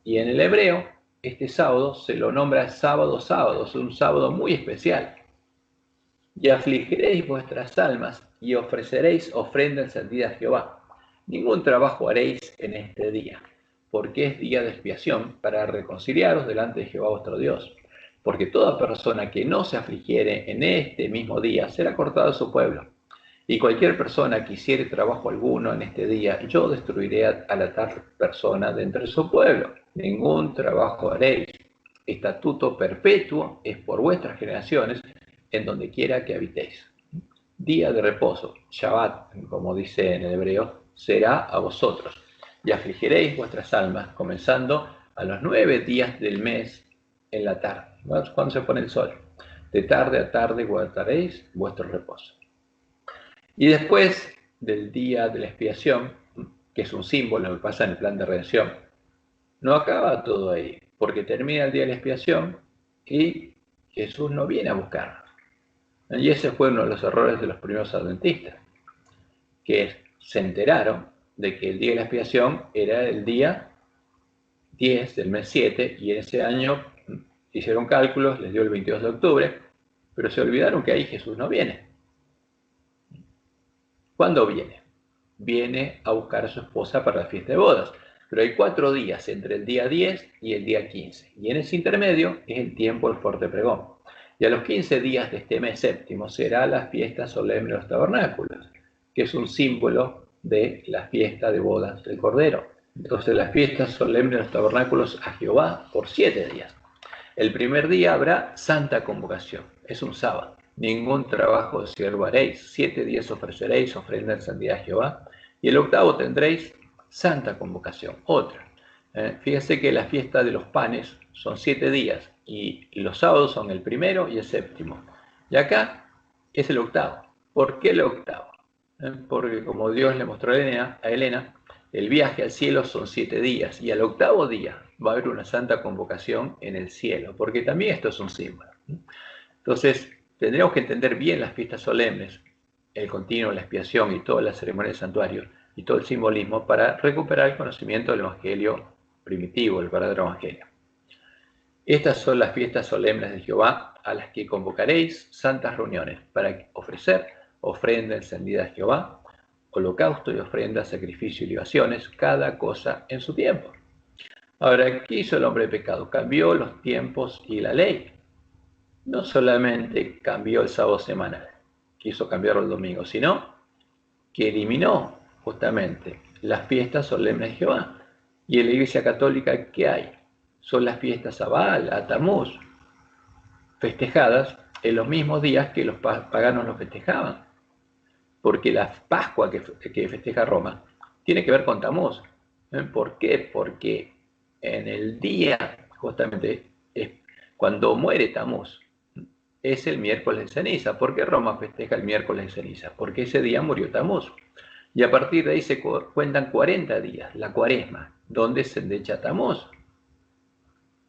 Y en el hebreo, este sábado se lo nombra sábado, es un sábado muy especial. Y afligiréis vuestras almas y ofreceréis ofrenda encendida a Jehová. Ningún trabajo haréis en este día, porque es día de expiación para reconciliaros delante de Jehová vuestro Dios. Porque toda persona que no se afligiere en este mismo día será cortada de su pueblo. Y cualquier persona que hiciere trabajo alguno en este día, yo destruiré a la tal persona de entre su pueblo. Ningún trabajo haréis. Estatuto perpetuo es por vuestras generaciones, en donde quiera que habitéis. Día de reposo, Shabbat, como dice en el hebreo, será a vosotros. Y afligiréis vuestras almas, comenzando a los 9 días del mes en la tarde, cuando se pone el sol. De tarde a tarde guardaréis vuestro reposo. Y después del día de la expiación, que es un símbolo que pasa en el plan de redención, no acaba todo ahí, porque termina el día de la expiación y Jesús no viene a buscarnos. Y ese fue uno de los errores de los primeros adventistas, que se enteraron de que el día de la expiación era el día 10 del mes 7, y en ese año hicieron cálculos, les dio el 22 de octubre, pero se olvidaron que ahí Jesús no viene. ¿Cuándo viene? Viene a buscar a su esposa para la fiesta de bodas, pero hay 4 días entre el día 10 y el día 15, y en ese intermedio es el tiempo del fuerte pregón. Y a los 15 días de este mes 7º será la fiesta solemne de los tabernáculos, que es un símbolo de la fiesta de bodas del Cordero. Entonces la fiesta solemne de los tabernáculos a Jehová por 7 días. El primer día habrá santa convocación, es un sábado. ningún trabajo de siervo haréis. 7 días ofreceréis ofrenda encendida a Jehová, y el octavo tendréis santa convocación. Otra. Fíjense que la fiesta de los panes son 7 días, y los sábados son el primero y el séptimo. Y acá es el octavo. ¿Por qué el octavo? Porque como Dios le mostró a Elena, el viaje al cielo son 7 días, y al octavo día va a haber una santa convocación en el cielo, porque también esto es un símbolo. Entonces, tendríamos que entender bien las fiestas solemnes, el continuo, la expiación y todas las ceremonias del santuario, y todo el simbolismo para recuperar el conocimiento del Evangelio primitivo, el verdadero Evangelio. Estas son las fiestas solemnes de Jehová, a las que convocaréis santas reuniones, para ofrecer ofrenda encendida a Jehová, holocausto y ofrenda, sacrificio y libaciones, cada cosa en su tiempo. Ahora, ¿qué hizo el hombre de pecado? Cambió los tiempos y la ley. No solamente cambió el sábado semanal, quiso cambiarlo el domingo, sino que eliminó justamente las fiestas solemnes de Jehová. Y en la Iglesia Católica, ¿qué hay? Son las fiestas a Baal, a Tamuz, festejadas en los mismos días que los paganos los festejaban. Porque la Pascua que festeja Roma tiene que ver con Tamuz. ¿Por qué? Porque en el día, justamente, cuando muere Tamuz, es el miércoles de ceniza. ¿Por qué Roma festeja el miércoles de ceniza? Porque ese día murió Tamuz. Y a partir de ahí se cuentan 40 días, la cuaresma, donde se endecha Tamuz.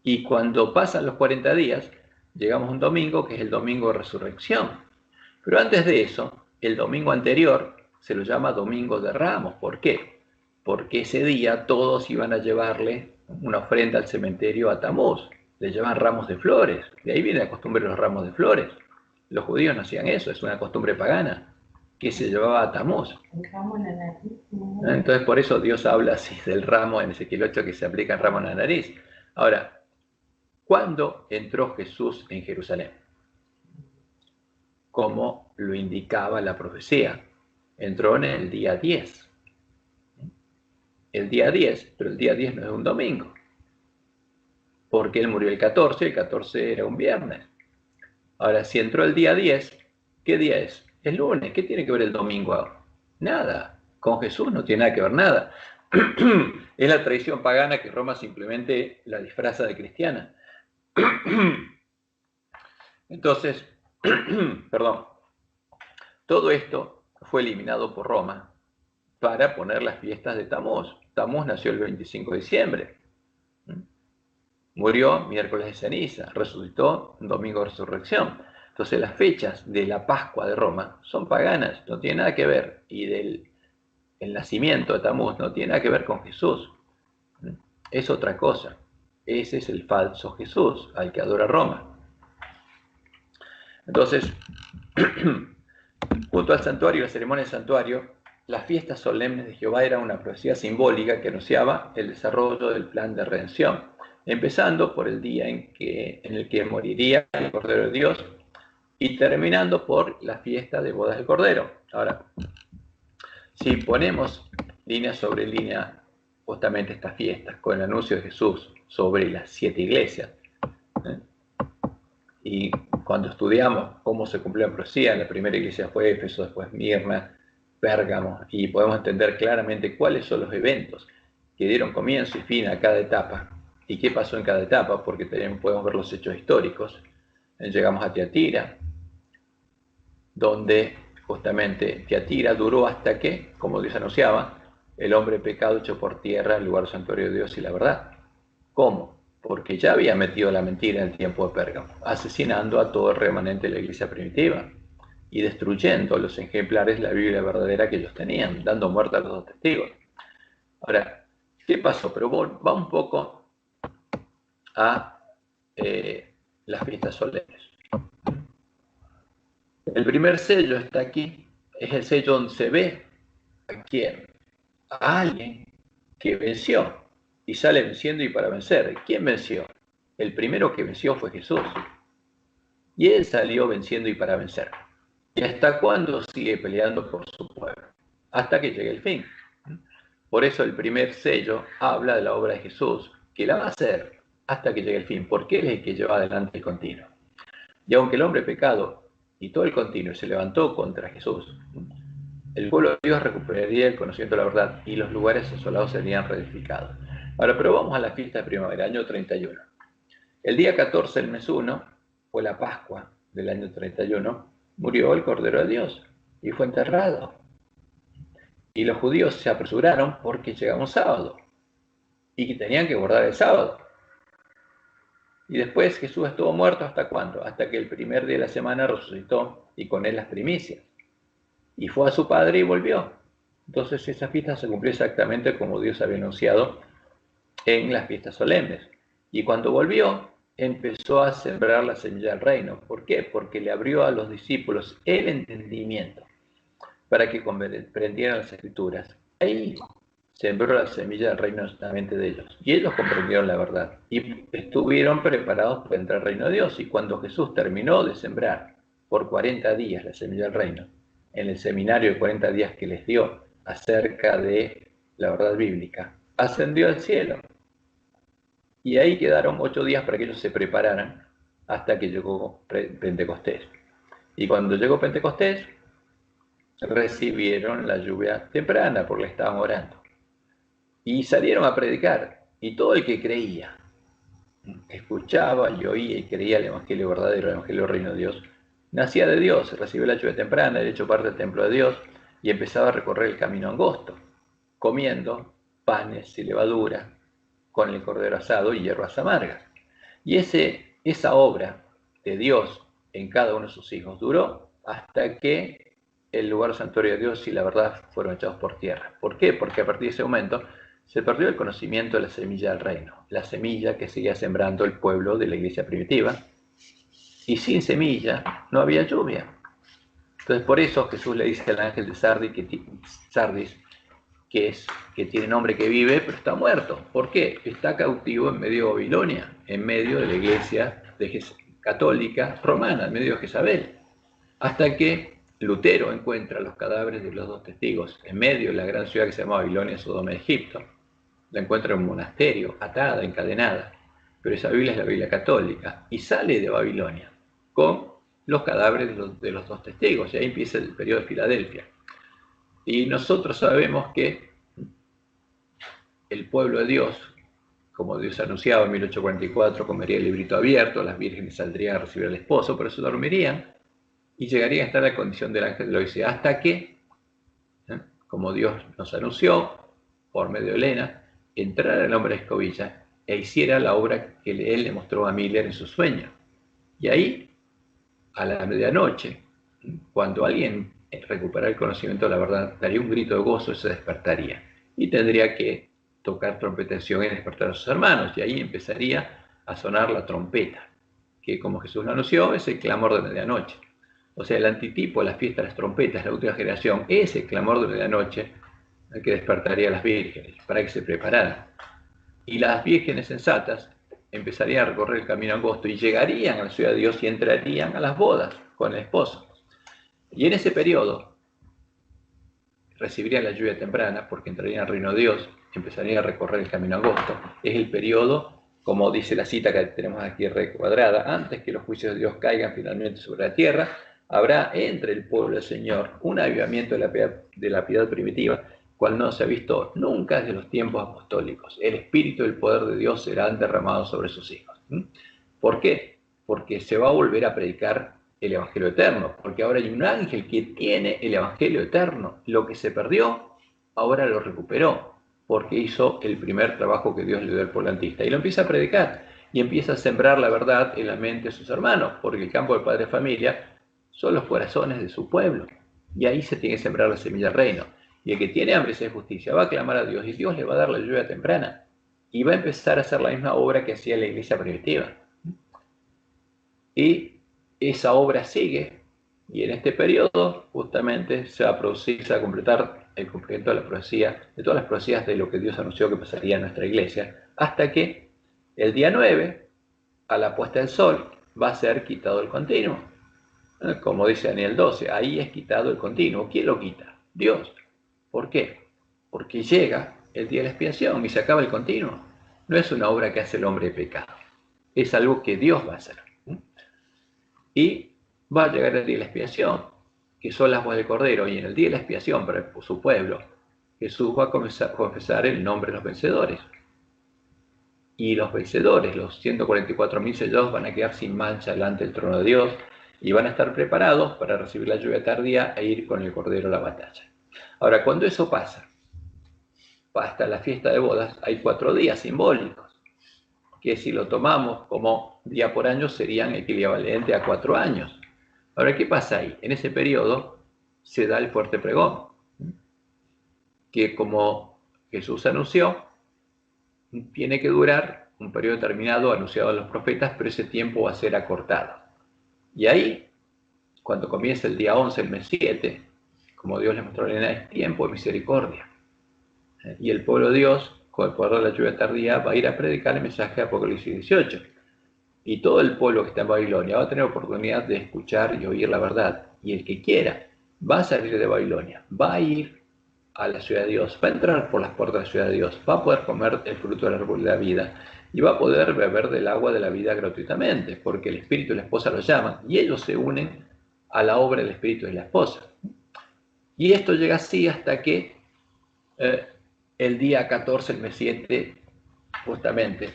Y cuando pasan los 40 días, llegamos a un domingo, que es el domingo de resurrección. Pero antes de eso, el domingo anterior se lo llama Domingo de Ramos. ¿Por qué? Porque ese día todos iban a llevarle una ofrenda al cementerio a Tamuz. Le llevan ramos de flores. De ahí viene la costumbre de los ramos de flores. Los judíos no hacían eso, es una costumbre pagana que se llevaba a Tamuz. Entonces por eso Dios habla así del ramo en Ezequiel 8, que se aplica el ramo en la nariz. Ahora, ¿cuándo entró Jesús en Jerusalén? Como lo indicaba la profecía. Entró en el día 10. El día 10, pero el día 10 no es un domingo. Porque él murió el 14 era un viernes. Ahora, si entró el día 10, ¿qué día es? Es lunes. ¿Qué tiene que ver el domingo ahora? Nada. Con Jesús no tiene nada que ver nada. Es la tradición pagana que Roma simplemente la disfraza de cristiana. Entonces, perdón, todo esto fue eliminado por Roma para poner las fiestas de Tamuz. Tamuz nació el 25 de diciembre. Murió miércoles de ceniza, resucitó domingo de resurrección. Entonces las fechas de la Pascua de Roma son paganas, no tiene nada que ver. Y el nacimiento de Tamuz no tiene nada que ver con Jesús. Es otra cosa. Ese es el falso Jesús al que adora Roma. Entonces, junto al santuario y la ceremonia del santuario, las fiestas solemnes de Jehová eran una profecía simbólica que anunciaba el desarrollo del plan de redención, empezando por el día en el que moriría el Cordero de Dios y terminando por la fiesta de bodas del Cordero. Ahora, si ponemos línea sobre línea justamente estas fiestas con el anuncio de Jesús sobre las 7 iglesias, y cuando estudiamos cómo se cumplió la profecía, la primera iglesia fue Éfeso, después Mirna, Pérgamo, y podemos entender claramente cuáles son los eventos que dieron comienzo y fin a cada etapa, y qué pasó en cada etapa, porque también podemos ver los hechos históricos. Llegamos a Tiatira, donde justamente Tiatira duró hasta que, como Dios anunciaba, el hombre pecado echó por tierra el lugar santuario de Dios y la verdad. ¿Cómo? Porque ya había metido la mentira en el tiempo de Pérgamo, asesinando a todo el remanente de la iglesia primitiva y destruyendo los ejemplares de la Biblia verdadera que ellos tenían, dando muerte a los 2 testigos. Ahora, ¿qué pasó? Pero va un poco a las fiestas solemnes. El primer sello está aquí, es el sello donde se ve a quién, a alguien que venció. Y sale venciendo y para vencer. ¿Quién venció? El primero que venció fue Jesús. Y él salió venciendo y para vencer. ¿Y hasta cuándo sigue peleando por su pueblo? Hasta que llegue el fin. Por eso el primer sello habla de la obra de Jesús, que la va a hacer hasta que llegue el fin, porque él es el que lleva adelante el continuo. Y aunque el hombre pecado y todo el continuo se levantó contra Jesús, el pueblo de Dios recuperaría el conocimiento de la verdad y los lugares asolados serían reedificados. Ahora, pero vamos a la fiesta de primavera, año 31. El día 14 del mes 1, fue la Pascua del año 31, murió el Cordero de Dios y fue enterrado. Y los judíos se apresuraron porque llegaba un sábado y que tenían que guardar el sábado. Y después Jesús estuvo muerto ¿hasta cuándo? Hasta que el primer día de la semana resucitó y con él las primicias. Y fue a su Padre y volvió. Entonces esa fiesta se cumplió exactamente como Dios había anunciado en las fiestas solemnes. Y cuando volvió, empezó a sembrar la semilla del reino. ¿Por qué? Porque le abrió a los discípulos el entendimiento para que comprendieran las Escrituras. Ahí sembró la semilla del reino en la mente de ellos. Y ellos comprendieron la verdad. Y estuvieron preparados para entrar al reino de Dios. Y cuando Jesús terminó de sembrar por 40 días la semilla del reino, en el seminario de 40 días que les dio acerca de la verdad bíblica, ascendió al cielo. Y ahí quedaron 8 días para que ellos se prepararan hasta que llegó Pentecostés. Y cuando llegó Pentecostés, recibieron la lluvia temprana porque le estaban orando. Y salieron a predicar. Y todo el que creía, escuchaba y oía y creía el evangelio verdadero, el evangelio del reino de Dios, nacía de Dios, recibió la lluvia temprana, era hecho parte del templo de Dios y empezaba a recorrer el camino angosto, comiendo panes y levadura, con el cordero asado y hierbas amargas. Y esa obra de Dios en cada uno de sus hijos duró hasta que el lugar santuario de Dios y la verdad fueron echados por tierra. ¿Por qué? Porque a partir de ese momento se perdió el conocimiento de la semilla del reino, la semilla que seguía sembrando el pueblo de la iglesia primitiva, y sin semilla no había lluvia. Entonces por eso Jesús le dice al ángel de Sardis, que tiene nombre que vive, pero está muerto. ¿Por qué? Está cautivo en medio de Babilonia, en medio de la iglesia católica romana, en medio de Jezabel. Hasta que Lutero encuentra los cadáveres de los 2 testigos en medio de la gran ciudad que se llama Babilonia, Sodoma de Egipto. La encuentra en un monasterio, atada, encadenada. Pero esa Biblia es la Biblia católica. Y sale de Babilonia con los cadáveres de los 2 testigos. Y ahí empieza el periodo de Filadelfia. Y nosotros sabemos que el pueblo de Dios, como Dios anunciaba en 1844, comería el librito abierto, las vírgenes saldrían a recibir al esposo, pero se dormirían y llegarían a estar en la condición del ángel de la Odisea, hasta que, como Dios nos anunció, por medio de Elena, entrara el hombre de escobilla e hiciera la obra que él le mostró a Miller en su sueño. Y ahí, a la medianoche, cuando alguien recuperara el conocimiento de la verdad, daría un grito de gozo y se despertaría. Y tendría que tocar trompetación y despertar a sus hermanos. Y ahí empezaría a sonar la trompeta, que como Jesús lo anunció, es el clamor de medianoche. O sea, el antitipo de la fiesta de las trompetas, la última generación, es el clamor de medianoche, el que despertaría a las vírgenes para que se prepararan. Y las vírgenes sensatas empezarían a recorrer el camino angosto y llegarían a la ciudad de Dios y entrarían a las bodas con el esposo. Y en ese periodo recibirían la lluvia temprana porque entrarían al reino de Dios, empezarían a recorrer el camino angosto. Es el periodo, como dice la cita que tenemos aquí recuadrada, antes que los juicios de Dios caigan finalmente sobre la tierra, habrá entre el pueblo del Señor un avivamiento de la piedad primitiva, cual no se ha visto nunca desde los tiempos apostólicos. El espíritu y el poder de Dios serán derramados sobre sus hijos. ¿Por qué? Porque se va a volver a predicar el evangelio eterno, porque ahora hay un ángel que tiene el evangelio eterno. Lo que se perdió, ahora lo recuperó, porque hizo el primer trabajo que Dios le dio al polantista, y lo empieza a predicar, y empieza a sembrar la verdad en la mente de sus hermanos, porque el campo del padre de familia son los corazones de su pueblo, y ahí se tiene que sembrar la semilla del reino. Y el que tiene hambre y sed de justicia va a clamar a Dios, y Dios le va a dar la lluvia temprana, y va a empezar a hacer la misma obra que hacía la iglesia primitiva. Y esa obra sigue, y en este periodo justamente se va a producir, se va a completar el cumplimiento de la profecía, de todas las profecías de lo que Dios anunció que pasaría en nuestra iglesia, hasta que el día 9, a la puesta del sol, va a ser quitado el continuo. Como dice Daniel 12, ahí es quitado el continuo. ¿Quién lo quita? Dios. ¿Por qué? Porque llega el día de la expiación y se acaba el continuo. No es una obra que hace el hombre de pecado. Es algo que Dios va a hacer. Y va a llegar el día de la expiación, que son las bodas del Cordero, y en el día de la expiación para su pueblo, Jesús va a confesar el nombre de los vencedores. Y los vencedores, los 144.000 sellados, van a quedar sin mancha delante del trono de Dios y van a estar preparados para recibir la lluvia tardía e ir con el Cordero a la batalla. Ahora, cuando eso pasa, hasta la fiesta de bodas, hay 4 días simbólicos, que si lo tomamos como día por año serían equivalentes a 4 años. Ahora, ¿qué pasa ahí? En ese periodo se da el fuerte pregón, que como Jesús anunció, tiene que durar un periodo determinado anunciado a los profetas, pero ese tiempo va a ser acortado. Y ahí, cuando comienza el día 11, el mes 7, como Dios le mostró a Elena, es tiempo de misericordia. Y el pueblo de Dios, con el poder de la lluvia tardía, va a ir a predicar el mensaje de Apocalipsis 18. Y todo el pueblo que está en Babilonia va a tener oportunidad de escuchar y oír la verdad. Y el que quiera va a salir de Babilonia, va a ir a la ciudad de Dios, va a entrar por las puertas de la ciudad de Dios, va a poder comer el fruto del árbol de la vida y va a poder beber del agua de la vida gratuitamente, porque el espíritu y la esposa lo llaman y ellos se unen a la obra del espíritu y la esposa. Y esto llega así hasta que el día 14, el mes 7, justamente,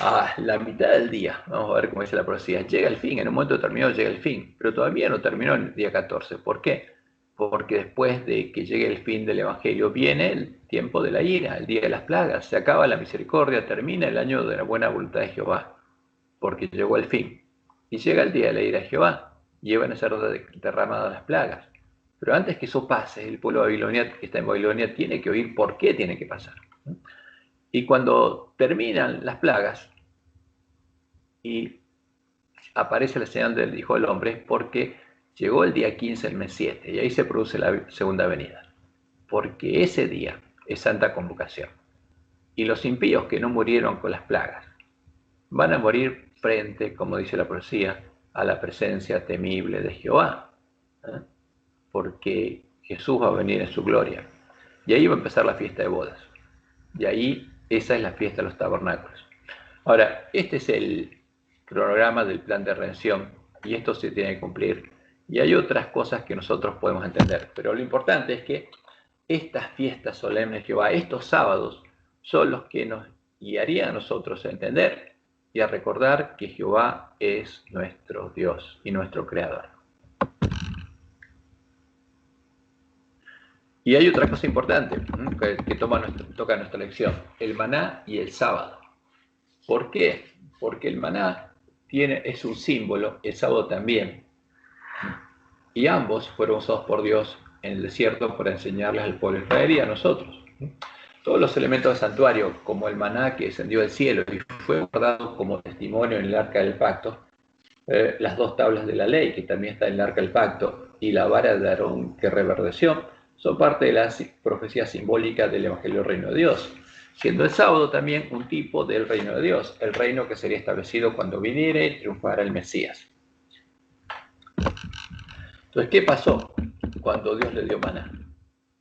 a la mitad del día, vamos a ver cómo dice la profecía, llega el fin, en un momento determinado llega el fin, pero todavía no terminó el día 14. ¿Por qué? Porque después de que llegue el fin del Evangelio viene el tiempo de la ira, el día de las plagas, se acaba la misericordia, termina el año de la buena voluntad de Jehová, porque llegó el fin. Y llega el día de la ira de Jehová, y van a ser derramadas las plagas. Pero antes que eso pase, el pueblo babiloniano que está en Babilonia tiene que oír por qué tiene que pasar. Y cuando terminan las plagas y aparece la señal del Hijo del Hombre, es porque llegó el día 15 del mes 7 y ahí se produce la segunda venida, porque ese día es santa convocación. Y los impíos que no murieron con las plagas van a morir frente, como dice la profecía, a la presencia temible de Jehová, porque Jesús va a venir en su gloria. Y ahí va a empezar la fiesta de bodas. Y ahí esa es la fiesta de los tabernáculos. Ahora, este es el cronograma del plan de redención y esto se tiene que cumplir. Y hay otras cosas que nosotros podemos entender, pero lo importante es que estas fiestas solemnes de Jehová, estos sábados, son los que nos guiarían a nosotros a entender y a recordar que Jehová es nuestro Dios y nuestro Creador. Y hay otra cosa importante que toca nuestra lección, el maná y el sábado. ¿Por qué? Porque el maná es un símbolo, el sábado también. Y ambos fueron usados por Dios en el desierto para enseñarles al pueblo de Israel y a nosotros. Todos los elementos del santuario, como el maná que descendió del cielo y fue guardado como testimonio en el arca del pacto, las 2 tablas de la ley, que también está en el arca del pacto, y la vara de Aarón que reverdeció, son parte de la profecía simbólica del Evangelio del Reino de Dios, siendo el sábado también un tipo del Reino de Dios, el reino que sería establecido cuando viniera y triunfara el Mesías. Entonces, ¿qué pasó cuando Dios le dio maná?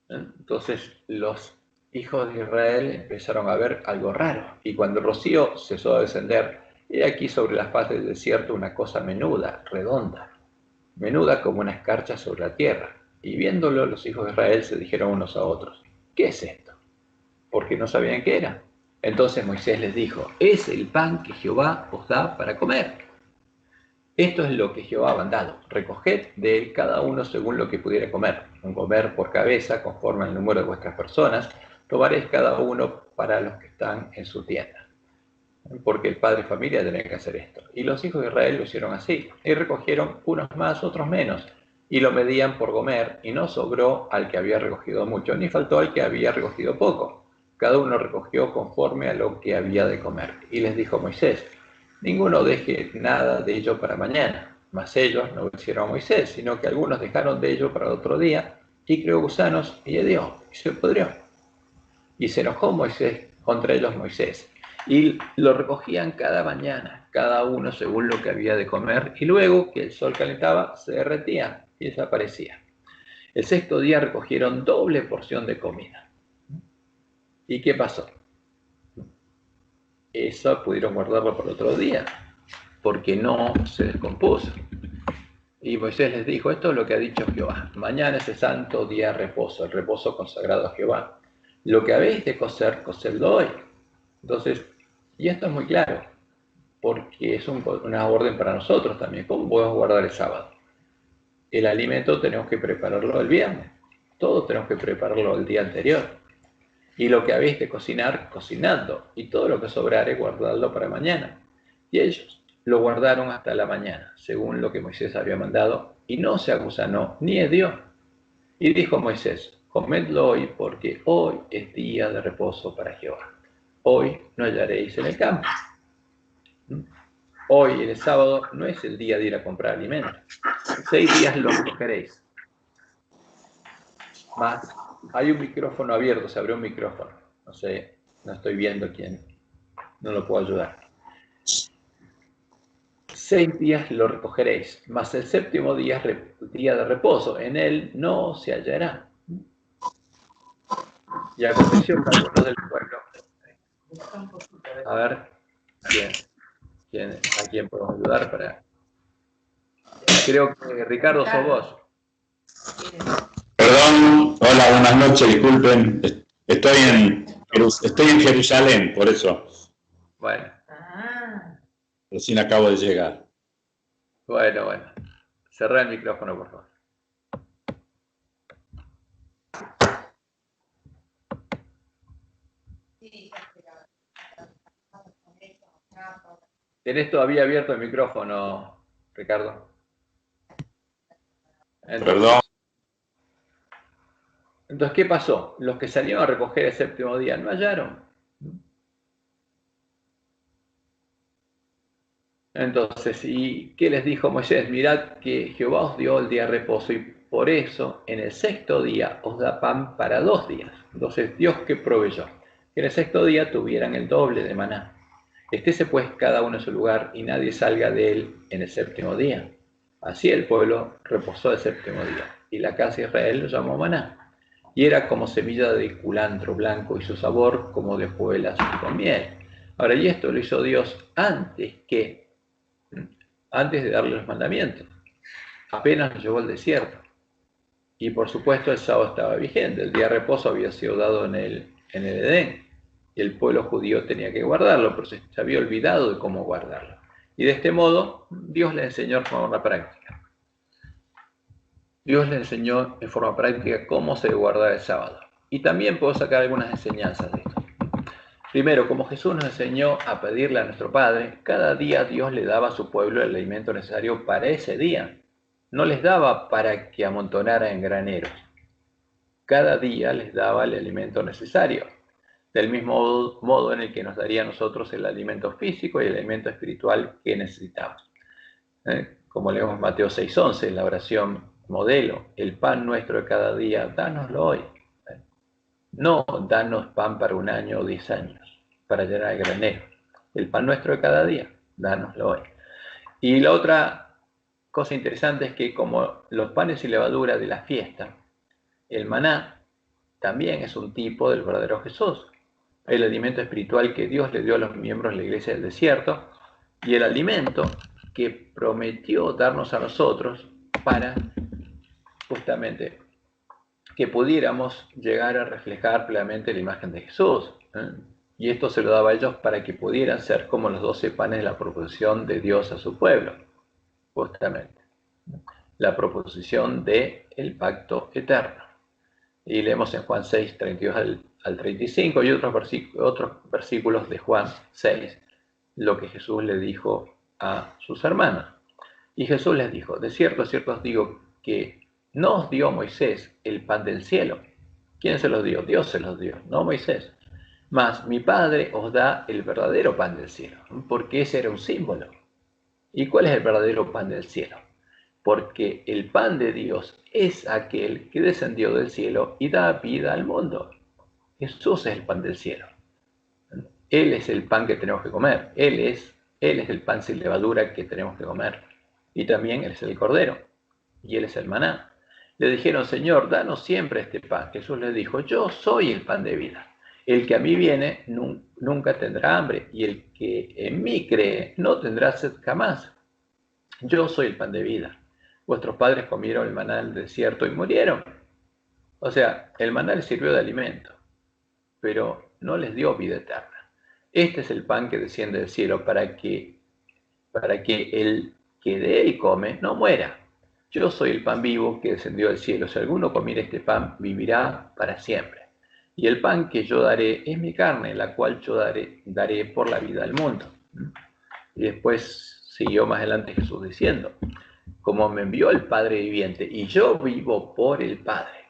Entonces, los hijos de Israel empezaron a ver algo raro, y cuando el rocío cesó de descender, he aquí sobre la faz del desierto una cosa menuda, redonda, menuda como una escarcha sobre la tierra. Y viéndolo, los hijos de Israel se dijeron unos a otros, ¿qué es esto? Porque no sabían qué era. Entonces Moisés les dijo, es el pan que Jehová os da para comer. Esto es lo que Jehová ha mandado, recoged de él cada uno según lo que pudiera comer, un comer por cabeza, conforme al número de vuestras personas, tomaréis cada uno para los que están en su tienda. Porque el padre de familia tenía que hacer esto. Y los hijos de Israel lo hicieron así, y recogieron unos más, otros menos, y lo medían por comer, y no sobró al que había recogido mucho, ni faltó al que había recogido poco. Cada uno recogió conforme a lo que había de comer. Y les dijo Moisés, ninguno deje nada de ello para mañana. Mas ellos no obedecieron a Moisés, sino que algunos dejaron de ello para otro día, y creó gusanos, y hedió, y se pudrió. Y se enojó Moisés contra ellos Moisés, y lo recogían cada mañana, cada uno según lo que había de comer, y luego que el sol calentaba, se derretía y desaparecía. El 6º día recogieron doble porción de comida. ¿Y qué pasó? Eso pudieron guardarlo para otro día, porque no se descompuso. Y Moisés les dijo, esto es lo que ha dicho Jehová, mañana es el santo día de reposo, el reposo consagrado a Jehová. Lo que habéis de cocer, cocedlo hoy. Entonces, y esto es muy claro, porque es una orden para nosotros también. ¿Cómo podemos guardar el sábado? El alimento tenemos que prepararlo el viernes, todo tenemos que prepararlo el día anterior. Y lo que habéis de cocinar, cocinadlo, y todo lo que sobrare, guardadlo para mañana. Y ellos lo guardaron hasta la mañana, según lo que Moisés había mandado, y no se agusanó ni hedió. Y dijo Moisés, comedlo hoy, porque hoy es día de reposo para Jehová. Hoy no hallaréis en el campo. Hoy, el sábado, no es el día de ir a comprar alimentos. 6 días lo cogeréis. Más, hay un micrófono abierto, se abrió un micrófono. No sé, no estoy viendo quién. No lo puedo ayudar. 6 días lo recogeréis, mas el séptimo día es día de reposo. En él no se hallará. Y aconteció que algunos del pueblo. A ver, ¿a quién podemos ayudar para? Creo que Ricardo sos vos. Perdón, hola, buenas noches, disculpen. Estoy en Jerusalén, por eso. Bueno. Recién acabo de llegar. Bueno. Cerrá el micrófono, por favor. ¿Tenés todavía abierto el micrófono, Ricardo? Perdón. Entonces, ¿qué pasó? Los que salieron a recoger el séptimo día no hallaron. Entonces, ¿y qué les dijo Moisés? Mirad que Jehová os dio el día de reposo y por eso en el sexto día os da pan para 2 días. Entonces, Dios que proveyó que en el sexto día tuvieran el doble de maná. Estése pues cada uno en su lugar y nadie salga de él en el séptimo día. Así el pueblo reposó el séptimo día y la casa de Israel lo llamó maná. Y era como semilla de culantro blanco y su sabor como de hojuelas con miel. Ahora, y esto lo hizo Dios antes de darle los mandamientos. Apenas nos llevó al desierto. Y por supuesto el sábado estaba vigente. El día de reposo había sido dado en el Edén. Y el pueblo judío tenía que guardarlo, pero se había olvidado de cómo guardarlo. Y de este modo, Dios le enseñó en forma práctica. Dios le enseñó en forma práctica cómo se guardaba el sábado. Y también puedo sacar algunas enseñanzas de esto. Primero, como Jesús nos enseñó a pedirle a nuestro Padre, cada día Dios le daba a su pueblo el alimento necesario para ese día. No les daba para que amontonara en graneros. Cada día les daba el alimento necesario. Del mismo modo en el que nos daría a nosotros el alimento físico y el alimento espiritual que necesitamos. Como leemos en Mateo 6:11, en la oración modelo, el pan nuestro de cada día, dánoslo hoy. No danos pan para 1 año o 10 años, para llenar el granero. El pan nuestro de cada día, dánoslo hoy. Y la otra cosa interesante es que como los panes y levadura de la fiesta, el maná también es un tipo del verdadero Jesús. El alimento espiritual que Dios le dio a los miembros de la iglesia del desierto y el alimento que prometió darnos a nosotros para justamente que pudiéramos llegar a reflejar plenamente la imagen de Jesús. Y esto se lo daba a ellos para que pudieran ser como los 12 panes de la proposición de Dios a su pueblo, justamente. La proposición del pacto eterno. Y leemos en Juan 6, 32 al 35 y otros versículos de Juan 6, lo que Jesús le dijo a sus hermanos. Y Jesús les dijo, de cierto os digo que no os dio Moisés el pan del cielo. ¿Quién se los dio? Dios se los dio, no Moisés. Mas mi Padre os da el verdadero pan del cielo, porque ese era un símbolo. ¿Y cuál es el verdadero pan del cielo? Porque el pan de Dios es aquel que descendió del cielo y da vida al mundo. Jesús es el pan del cielo. Él es el pan que tenemos que comer. Él es el pan sin levadura que tenemos que comer. Y también Él es el Cordero. Y Él es el maná. Le dijeron, Señor, danos siempre este pan. Jesús les dijo, yo soy el pan de vida. El que a mí viene nunca tendrá hambre, y el que en mí cree no tendrá sed jamás. Yo soy el pan de vida. Vuestros padres comieron el maná del desierto y murieron. O sea, el maná les sirvió de alimento, pero no les dio vida eterna. Este es el pan que desciende del cielo para que el que de él come no muera. Yo soy el pan vivo que descendió del cielo. Si alguno comiera este pan, vivirá para siempre. Y el pan que yo daré es mi carne, la cual yo daré por la vida del mundo. Y después siguió más adelante Jesús diciendo, como me envió el Padre viviente, y yo vivo por el Padre,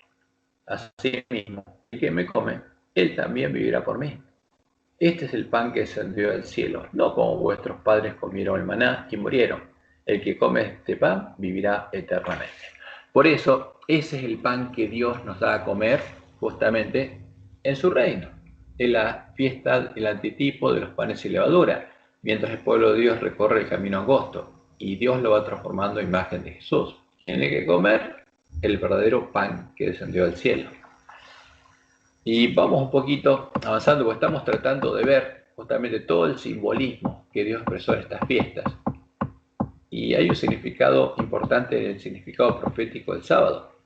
así mismo, el que me come, él también vivirá por mí. Este es el pan que descendió del cielo, no como vuestros padres comieron el maná y murieron. El que come este pan vivirá eternamente. Por eso, ese es el pan que Dios nos da a comer justamente en su reino. En la fiesta, el antitipo de los panes y levadura, mientras el pueblo de Dios recorre el camino angosto y Dios lo va transformando en imagen de Jesús. Tiene que comer el verdadero pan que descendió del cielo. Y vamos un poquito avanzando, porque estamos tratando de ver justamente todo el simbolismo que Dios expresó en estas fiestas. Y hay un significado importante en el significado profético del sábado.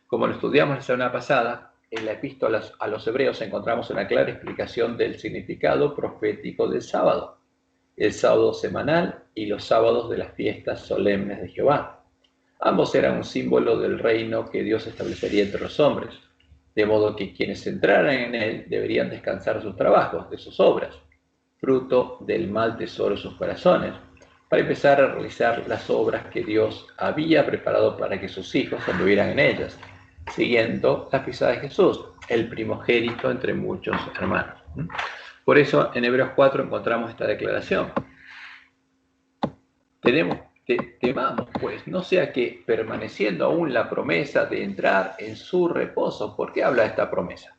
Como lo estudiamos la semana pasada, en la epístola a los hebreos encontramos una clara explicación del significado profético del sábado, el sábado semanal y los sábados de las fiestas solemnes de Jehová. Ambos eran un símbolo del reino que Dios establecería entre los hombres, de modo que quienes entraran en él deberían descansar de sus trabajos, de sus obras, fruto del mal tesoro de sus corazones, para empezar a realizar las obras que Dios había preparado para que sus hijos anduvieran en ellas, siguiendo las pisadas de Jesús, el primogénito entre muchos hermanos. Por eso en Hebreos 4 encontramos esta declaración. Temamos, pues, no sea que permaneciendo aún la promesa de entrar en su reposo. ¿Por qué habla de esta promesa?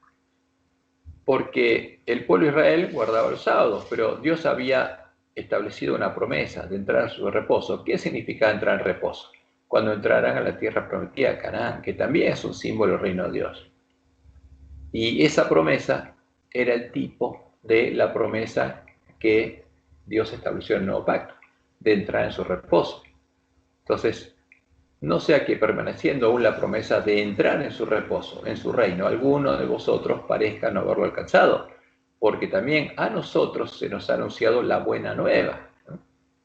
Porque el pueblo de Israel guardaba los sábados, pero Dios había establecido una promesa de entrar en su reposo. ¿Qué significa entrar en reposo? Cuando entraran a la tierra prometida, Canaán, que también es un símbolo del reino de Dios. Y esa promesa era el tipo de la promesa que Dios estableció en el nuevo pacto, de entrar en su reposo. Entonces, no sea que permaneciendo aún la promesa de entrar en su reposo, en su reino, alguno de vosotros parezca no haberlo alcanzado, porque también a nosotros se nos ha anunciado la buena nueva, ¿no?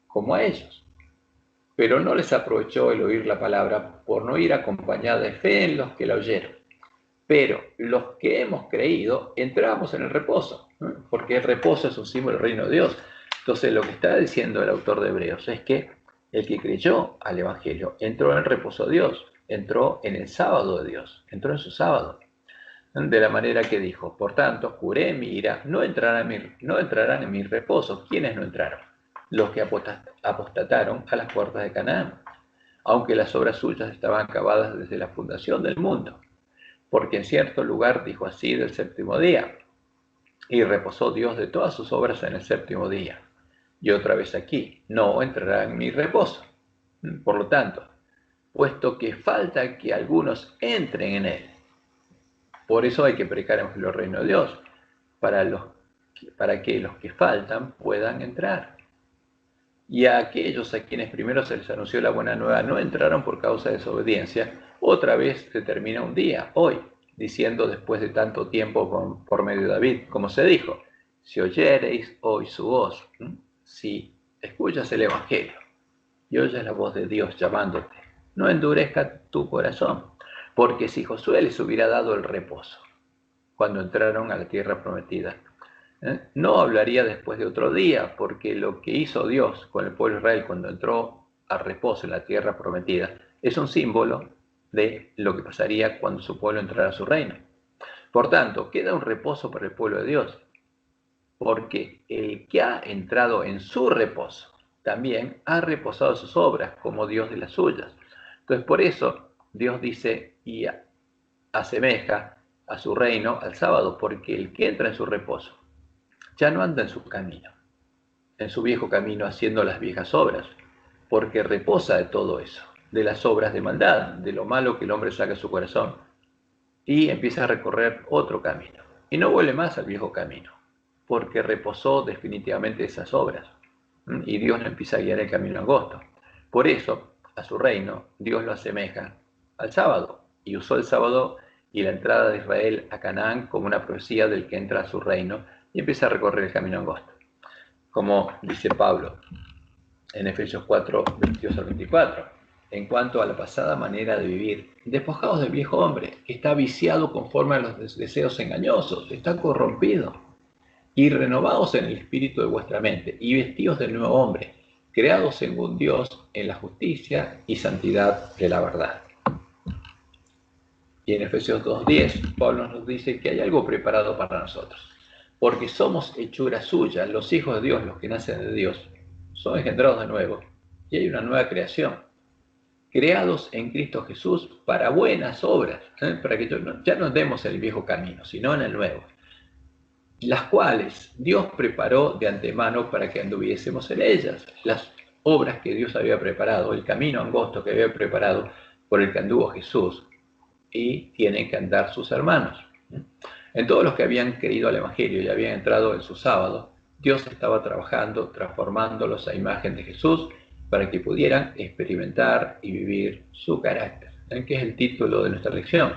Como a ellos. Pero no les aprovechó el oír la palabra por no ir acompañada de fe en los que la oyeron. Pero los que hemos creído entramos en el reposo, ¿no? Porque el reposo es un símbolo del reino de Dios. Entonces lo que está diciendo el autor de Hebreos es que el que creyó al Evangelio entró en el reposo de Dios, entró en el sábado de Dios, entró en su sábado. De la manera que dijo, por tanto, juré en mi ira, no entrarán en mi reposo. ¿Quiénes no entraron? Los que apostataron a las puertas de Canaán, aunque las obras suyas estaban acabadas desde la fundación del mundo. Porque en cierto lugar dijo así del séptimo día, y reposó Dios de todas sus obras en el séptimo día. Y otra vez aquí, no entrará en mi reposo. Por lo tanto, puesto que falta que algunos entren en él, por eso hay que predicar en el reino de Dios, para que los que faltan puedan entrar. Y a aquellos a quienes primero se les anunció la buena nueva no entraron por causa de desobediencia, otra vez se termina un día, hoy, diciendo después de tanto tiempo por medio de David, como se dijo, si oyereis hoy su voz, si escuchas el Evangelio y oyes la voz de Dios llamándote, no endurezca tu corazón, porque si Josué les hubiera dado el reposo cuando entraron a la tierra prometida, no hablaría después de otro día, porque lo que hizo Dios con el pueblo de Israel cuando entró a reposo en la tierra prometida es un símbolo de lo que pasaría cuando su pueblo entrara a su reino. Por tanto, queda un reposo para el pueblo de Dios, porque el que ha entrado en su reposo también ha reposado sus obras como Dios de las suyas. Entonces, por eso Dios dice y asemeja a su reino al sábado, porque el que entra en su reposo ya no anda en su camino, en su viejo camino haciendo las viejas obras, porque reposa de todo eso, de las obras de maldad, de lo malo que el hombre saca de su corazón, y empieza a recorrer otro camino, y no vuelve más al viejo camino, porque reposó definitivamente esas obras, y Dios no empieza a guiar el camino angosto. Por eso, a su reino, Dios lo asemeja al sábado, y usó el sábado y la entrada de Israel a Canaán como una profecía del que entra a su reino y empieza a recorrer el camino angosto. Como dice Pablo en Efesios 4, 22 al 24, en cuanto a la pasada manera de vivir, despojados del viejo hombre, que está viciado conforme a los deseos engañosos, está corrompido, y renovados en el espíritu de vuestra mente, y vestidos del nuevo hombre, creados según Dios en la justicia y santidad de la verdad. Y en Efesios 2:10, Pablo nos dice que hay algo preparado para nosotros, porque somos hechura suya, los hijos de Dios, los que nacen de Dios, son engendrados de nuevo, y hay una nueva creación, creados en Cristo Jesús para buenas obras, para que ya no andemos en el viejo camino, sino en el nuevo, las cuales Dios preparó de antemano para que anduviésemos en ellas, las obras que Dios había preparado, el camino angosto que había preparado por el que anduvo Jesús, y tienen que andar sus hermanos. En todos los que habían creído al Evangelio y habían entrado en su sábado, Dios estaba trabajando, transformándolos a imagen de Jesús para que pudieran experimentar y vivir su carácter, que es el título de nuestra lección.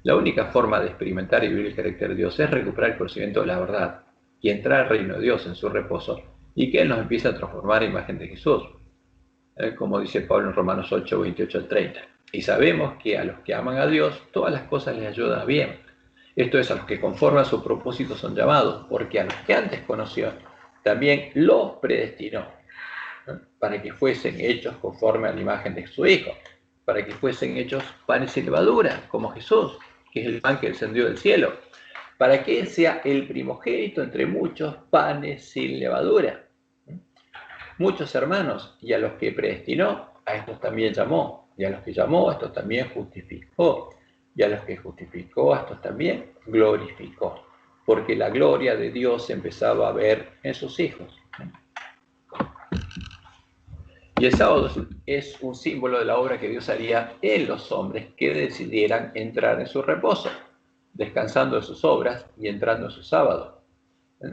La única forma de experimentar y vivir el carácter de Dios es recuperar el conocimiento de la verdad y entrar al reino de Dios en su reposo y que Él nos empiece a transformar a imagen de Jesús, como dice Pablo en Romanos 8, 28 al 30. Y sabemos que a los que aman a Dios, todas las cosas les ayudan a bien. Esto es, a los que conforme a su propósito son llamados, porque a los que antes conoció, también los predestinó, para que fuesen hechos conforme a la imagen de su Hijo, para que fuesen hechos panes sin levadura, como Jesús, que es el pan que descendió del cielo, para que Él sea el primogénito entre muchos panes sin levadura. Muchos hermanos, y a los que predestinó, a estos también llamó, y a los que llamó, a estos también justificó, y a los que justificó, a estos también glorificó, porque la gloria de Dios se empezaba a ver en sus hijos. Y el sábado es un símbolo de la obra que Dios haría en los hombres que decidieran entrar en su reposo, descansando de sus obras y entrando en su sábado,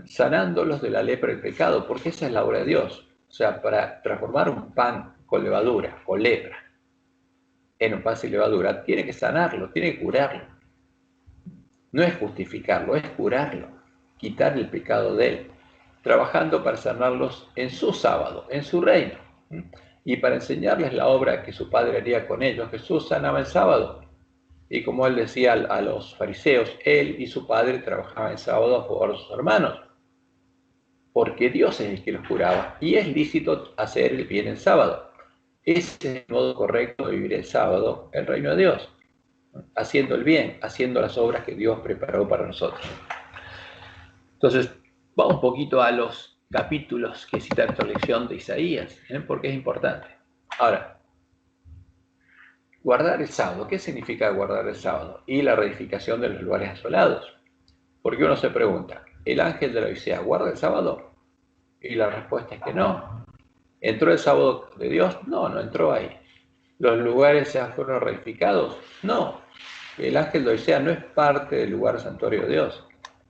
sanándolos de la lepra del pecado, porque esa es la obra de Dios. O sea, para transformar un pan con levadura, con lepra, en un pan sin levadura, tiene que sanarlo, tiene que curarlo. No es justificarlo, es curarlo, quitar el pecado de él, trabajando para sanarlos en su sábado, en su reino. Y para enseñarles la obra que su Padre haría con ellos, Jesús sanaba el sábado. Y como él decía a los fariseos, él y su Padre trabajaban el sábado a favor de sus hermanos, porque Dios es el que los curaba, y es lícito hacer el bien el sábado. Ese es el modo correcto de vivir el sábado, el reino de Dios, haciendo el bien, haciendo las obras que Dios preparó para nosotros. Entonces, vamos un poquito a los capítulos que cita esta lección de Isaías, porque es importante. Ahora, guardar el sábado. ¿Qué significa guardar el sábado? Y la reedificación de los lugares asolados. Porque uno se pregunta, ¿el ángel de la Odisea guarda el sábado? Y la respuesta es que no. ¿Entró el sábado de Dios? No, no entró ahí. ¿Los lugares ya fueron reedificados? No. El ángel de la Odisea no es parte del lugar santuario de Dios.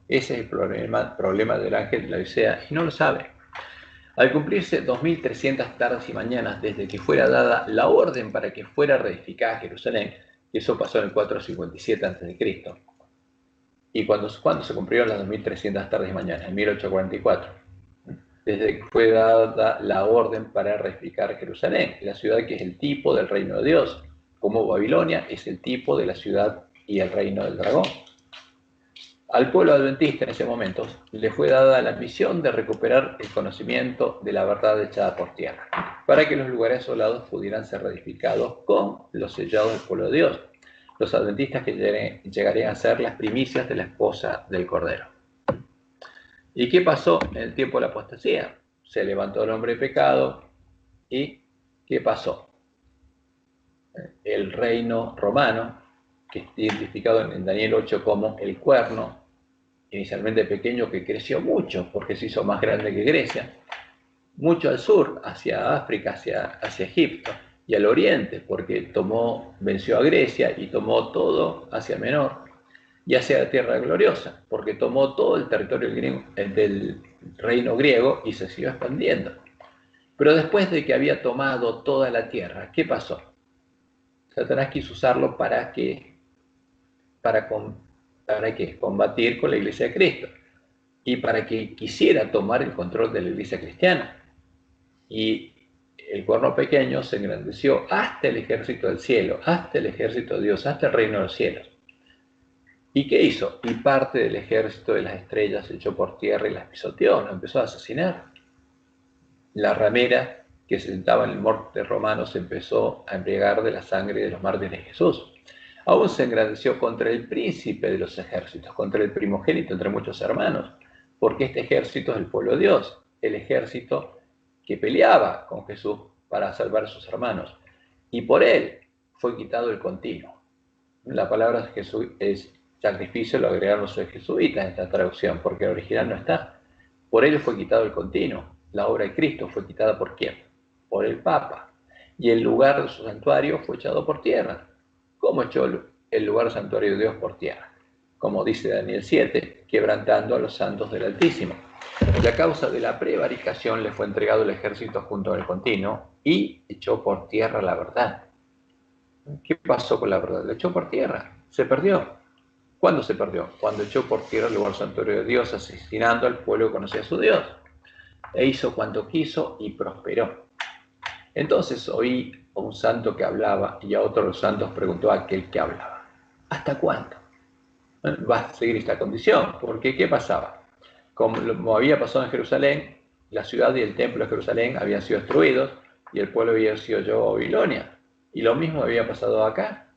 Ese es el problema del ángel de la Odisea, y no lo sabe. Al cumplirse 2300 tardes y mañanas desde que fuera dada la orden para que fuera reedificada Jerusalén, y eso pasó en el 457 a.C., y cuando se cumplieron las 2300 tardes y mañanas, en 1844, desde que fue dada la orden para reedificar Jerusalén, la ciudad que es el tipo del reino de Dios, como Babilonia es el tipo de la ciudad y el reino del dragón. Al pueblo adventista en ese momento le fue dada la misión de recuperar el conocimiento de la verdad echada por tierra, para que los lugares asolados pudieran ser reedificados con los sellados del pueblo de Dios, los adventistas que llegarían a ser las primicias de la esposa del Cordero. ¿Y qué pasó en el tiempo de la apostasía? Se levantó el hombre de pecado, ¿y qué pasó? El reino romano, que está identificado en Daniel 8 como el cuerno, inicialmente pequeño, que creció mucho porque se hizo más grande que Grecia, mucho al sur, hacia África, hacia Egipto, y al oriente, porque venció a Grecia y tomó todo Asia Menor, y hacia la tierra gloriosa, porque tomó todo el territorio del reino griego y se siguió expandiendo. Pero después de que había tomado toda la tierra, ¿qué pasó? Satanás quiso usarlo para combatir con la iglesia de Cristo y para que quisiera tomar el control de la iglesia cristiana. Y el cuerno pequeño se engrandeció hasta el ejército del cielo, hasta el ejército de Dios, hasta el reino de los cielos. ¿Y qué hizo? Y parte del ejército de las estrellas se echó por tierra y las pisoteó, lo empezó a asesinar. La ramera que se sentaba en el monte romano se empezó a embriagar de la sangre de los mártires de Jesús. Aún se engrandeció contra el príncipe de los ejércitos, contra el primogénito entre muchos hermanos, porque este ejército es el pueblo de Dios, el ejército que peleaba con Jesús para salvar a sus hermanos. Y por él fue quitado el continuo. La palabra Jesús es sacrificio, lo agregaron los jesuitas en esta traducción, porque el original no está. Por él fue quitado el continuo. La obra de Cristo fue quitada ¿por quién? Por el Papa. Y el lugar de su santuario fue echado por tierra. ¿Cómo echó el lugar santuario de Dios por tierra? Como dice Daniel 7, quebrantando a los santos del Altísimo. Y a causa de la prevaricación le fue entregado el ejército junto al continuo y echó por tierra la verdad. ¿Qué pasó con la verdad? La echó por tierra. Se perdió. ¿Cuándo se perdió? Cuando echó por tierra el lugar santuario de Dios, asesinando al pueblo que conocía a su Dios. E hizo cuanto quiso y prosperó. Entonces oí a un santo que hablaba y a otro de los santos preguntó a aquel que hablaba: ¿hasta cuándo va a seguir esta condición? Porque ¿qué pasaba? Como había pasado en Jerusalén, la ciudad y el templo de Jerusalén habían sido destruidos y el pueblo había sido llevado a Babilonia. Y lo mismo había pasado acá,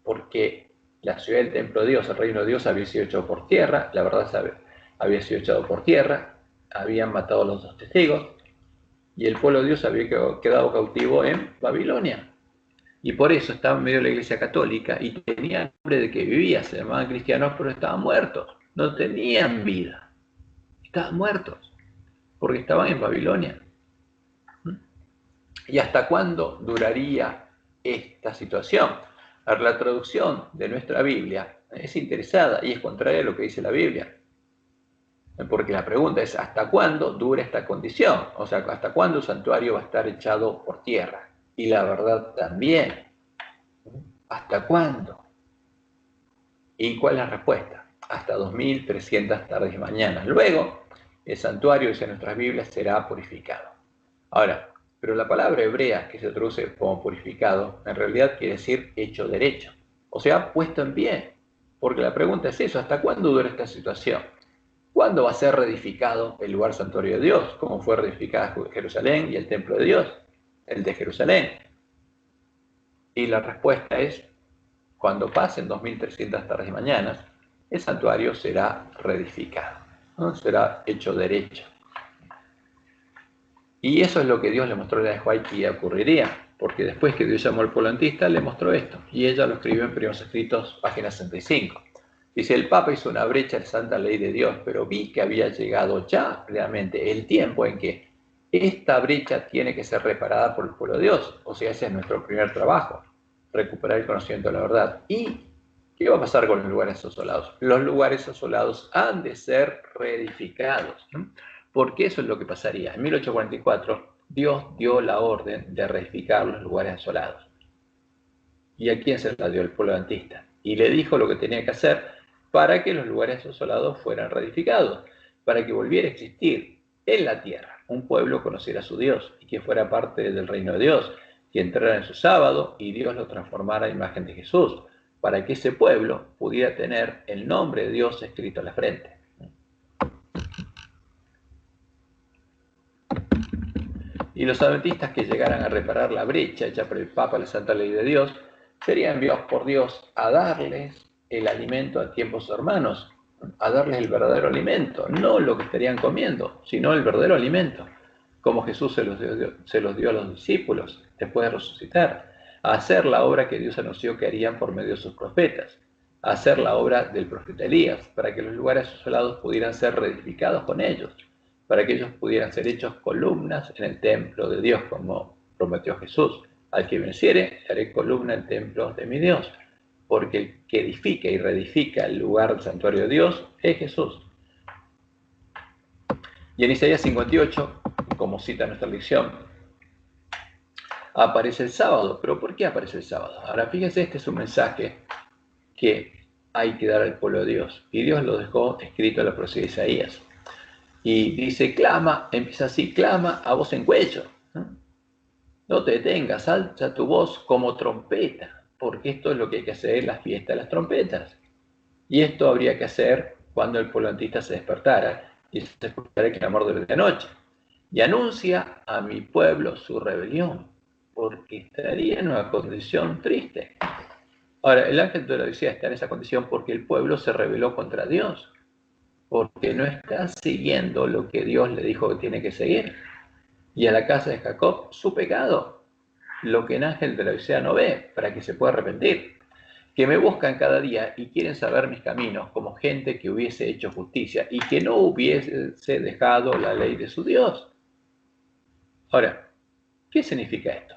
porque la ciudad y el templo de Dios, el reino de Dios, había sido echado por tierra, la verdad había sido echado por tierra, habían matado a los 2 testigos, y el pueblo de Dios había quedado cautivo en Babilonia. Y por eso estaba en medio de la iglesia católica y tenían nombre de que vivían, se llamaban cristianos, pero estaban muertos, no tenían vida, estaban muertos, porque estaban en Babilonia. ¿Y hasta cuándo duraría esta situación? La traducción de nuestra Biblia es interesada y es contraria a lo que dice la Biblia. Porque la pregunta es, ¿hasta cuándo dura esta condición? O sea, ¿hasta cuándo el santuario va a estar echado por tierra? Y la verdad también. ¿Hasta cuándo? ¿Y cuál es la respuesta? Hasta 2300 tardes y mañanas. Luego, el santuario, dice nuestras Biblias, será purificado. Ahora, pero la palabra hebrea que se traduce como purificado, en realidad quiere decir hecho derecho. O sea, puesto en pie. Porque la pregunta es eso, ¿hasta cuándo dura esta situación? ¿Cuándo va a ser reedificado el lugar santuario de Dios? Como fue reedificada Jerusalén y el templo de Dios, el de Jerusalén. Y la respuesta es, cuando pasen 2300 tardes y mañanas, el santuario será reedificado, ¿no? Será hecho derecho. Y eso es lo que Dios le mostró a Ellen White que ocurriría, porque después que Dios llamó al pueblo antista, le mostró esto, y ella lo escribió en Primeros Escritos, página 65. Dice, el Papa hizo una brecha en la santa ley de Dios, pero vi que había llegado ya realmente el tiempo en que esta brecha tiene que ser reparada por el pueblo de Dios. O sea, ese es nuestro primer trabajo, recuperar el conocimiento de la verdad. ¿Y qué va a pasar con los lugares asolados? Los lugares asolados han de ser reedificados, ¿no? Porque eso es lo que pasaría. En 1844, Dios dio la orden de reedificar los lugares asolados. ¿Y a quién se la dio? El pueblo adventista. Y le dijo lo que tenía que hacer para que los lugares asolados fueran reedificados, para que volviera a existir en la tierra un pueblo conociera a su Dios y que fuera parte del reino de Dios, que entrara en su sábado y Dios lo transformara en imagen de Jesús, para que ese pueblo pudiera tener el nombre de Dios escrito en la frente. Y los adventistas que llegaran a reparar la brecha hecha por el Papa, la Santa Ley de Dios, serían enviados por Dios a darles el alimento a tiempos hermanos, a darles el verdadero alimento, no lo que estarían comiendo, sino el verdadero alimento, como Jesús se los dio a los discípulos después de resucitar, a hacer la obra que Dios anunció que harían por medio de sus profetas, a hacer la obra del profeta Elías, para que los lugares asolados pudieran ser reedificados con ellos, para que ellos pudieran ser hechos columnas en el templo de Dios, como prometió Jesús. Al que venciere, haré columna en el templo de mi Dios. porque el que edifica y reedifica el lugar del santuario de Dios es Jesús. Y en Isaías 58, como cita nuestra lección, aparece el sábado. ¿Pero por qué aparece el sábado? Ahora fíjense, este es un mensaje que hay que dar al pueblo de Dios. Y Dios lo dejó escrito en la profecía de Isaías. Y dice, clama, empieza así, clama a voz en cuello. No te detengas, alza tu voz como trompeta, porque esto es lo que hay que hacer en las fiestas de las trompetas. Y esto habría que hacer cuando el pueblo adventista se despertara y se escuchara el clamor de la noche. Y anuncia a mi pueblo su rebelión, porque estaría en una condición triste. Ahora, el ángel de la Odisea está en esa condición porque el pueblo se rebeló contra Dios, porque no está siguiendo lo que Dios le dijo que tiene que seguir. Y a la casa de Jacob su pecado, lo que el ángel de la Odisea no ve, para que se pueda arrepentir. Que me buscan cada día y quieren saber mis caminos, como gente que hubiese hecho justicia y que no hubiese dejado la ley de su Dios. Ahora, ¿qué significa esto?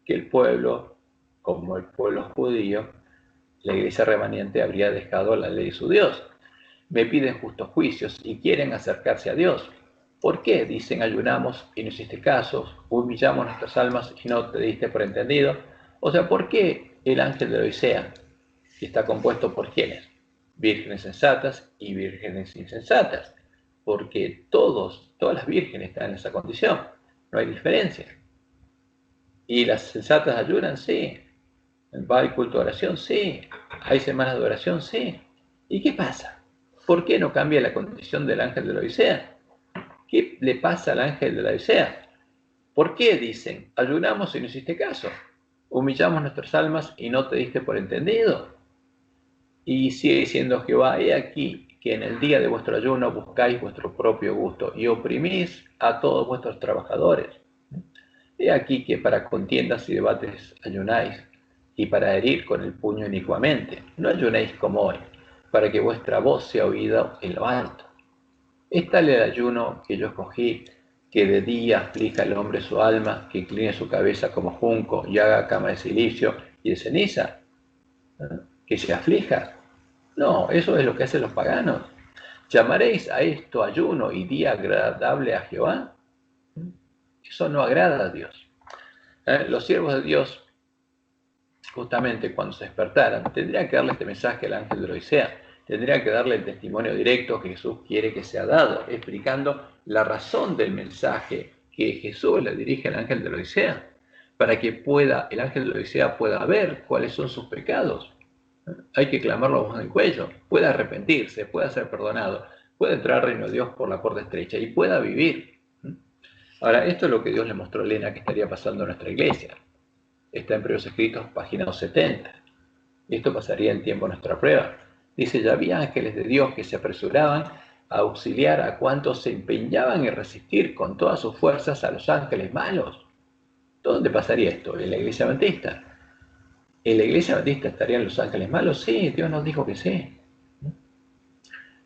Que el pueblo, como el pueblo judío, la iglesia remanente habría dejado la ley de su Dios. Me piden justos juicios y quieren acercarse a Dios. ¿Por qué? Dicen, ayunamos y no hiciste caso, humillamos nuestras almas y no te diste por entendido. O sea, ¿por qué el ángel de la Odisea está compuesto por quiénes? Vírgenes sensatas y vírgenes insensatas. Porque todas las vírgenes están en esa condición. No hay diferencia. ¿Y las sensatas ayunan? Sí. ¿Va al culto de oración? Sí. ¿Hay semanas de oración? Sí. ¿Y qué pasa? ¿Por qué no cambia la condición del ángel de la Odisea? ¿Qué le pasa al ángel de la Odisea? ¿Por qué dicen, ayunamos y no hiciste caso? Humillamos nuestras almas y no te diste por entendido. Y sigue diciendo Jehová, he aquí que en el día de vuestro ayuno buscáis vuestro propio gusto y oprimís a todos vuestros trabajadores. He aquí que para contiendas y debates ayunáis, y para herir con el puño inicuamente. No ayunéis como hoy, para que vuestra voz sea oída en lo alto. Es tal el ayuno que yo escogí, que de día aflija al hombre su alma, que incline su cabeza como junco y haga cama de silicio y de ceniza. Que se aflija. No, eso es lo que hacen los paganos. ¿Llamaréis a esto ayuno y día agradable a Jehová? Eso no agrada a Dios. Los siervos de Dios, justamente cuando se despertaran, tendrían que darle este mensaje al ángel de la Odisea. Tendrían que darle el testimonio directo que Jesús quiere que sea dado, explicando la razón del mensaje que Jesús le dirige al ángel de la Odisea, para que el ángel de la Odisea pueda ver cuáles son sus pecados. Hay que clamarlo a voz en cuello, pueda arrepentirse, pueda ser perdonado, pueda entrar al reino de Dios por la puerta estrecha y pueda vivir. Ahora, esto es lo que Dios le mostró a Elena que estaría pasando en nuestra iglesia. Está en Periodos Escritos, página 70. Y esto pasaría en tiempo de nuestra prueba. Dice, ya había ángeles de Dios que se apresuraban a auxiliar a cuantos se empeñaban en resistir con todas sus fuerzas a los ángeles malos. ¿Dónde pasaría esto? ¿En la iglesia adventista? ¿En la iglesia adventista estarían los ángeles malos? Sí, Dios nos dijo que sí.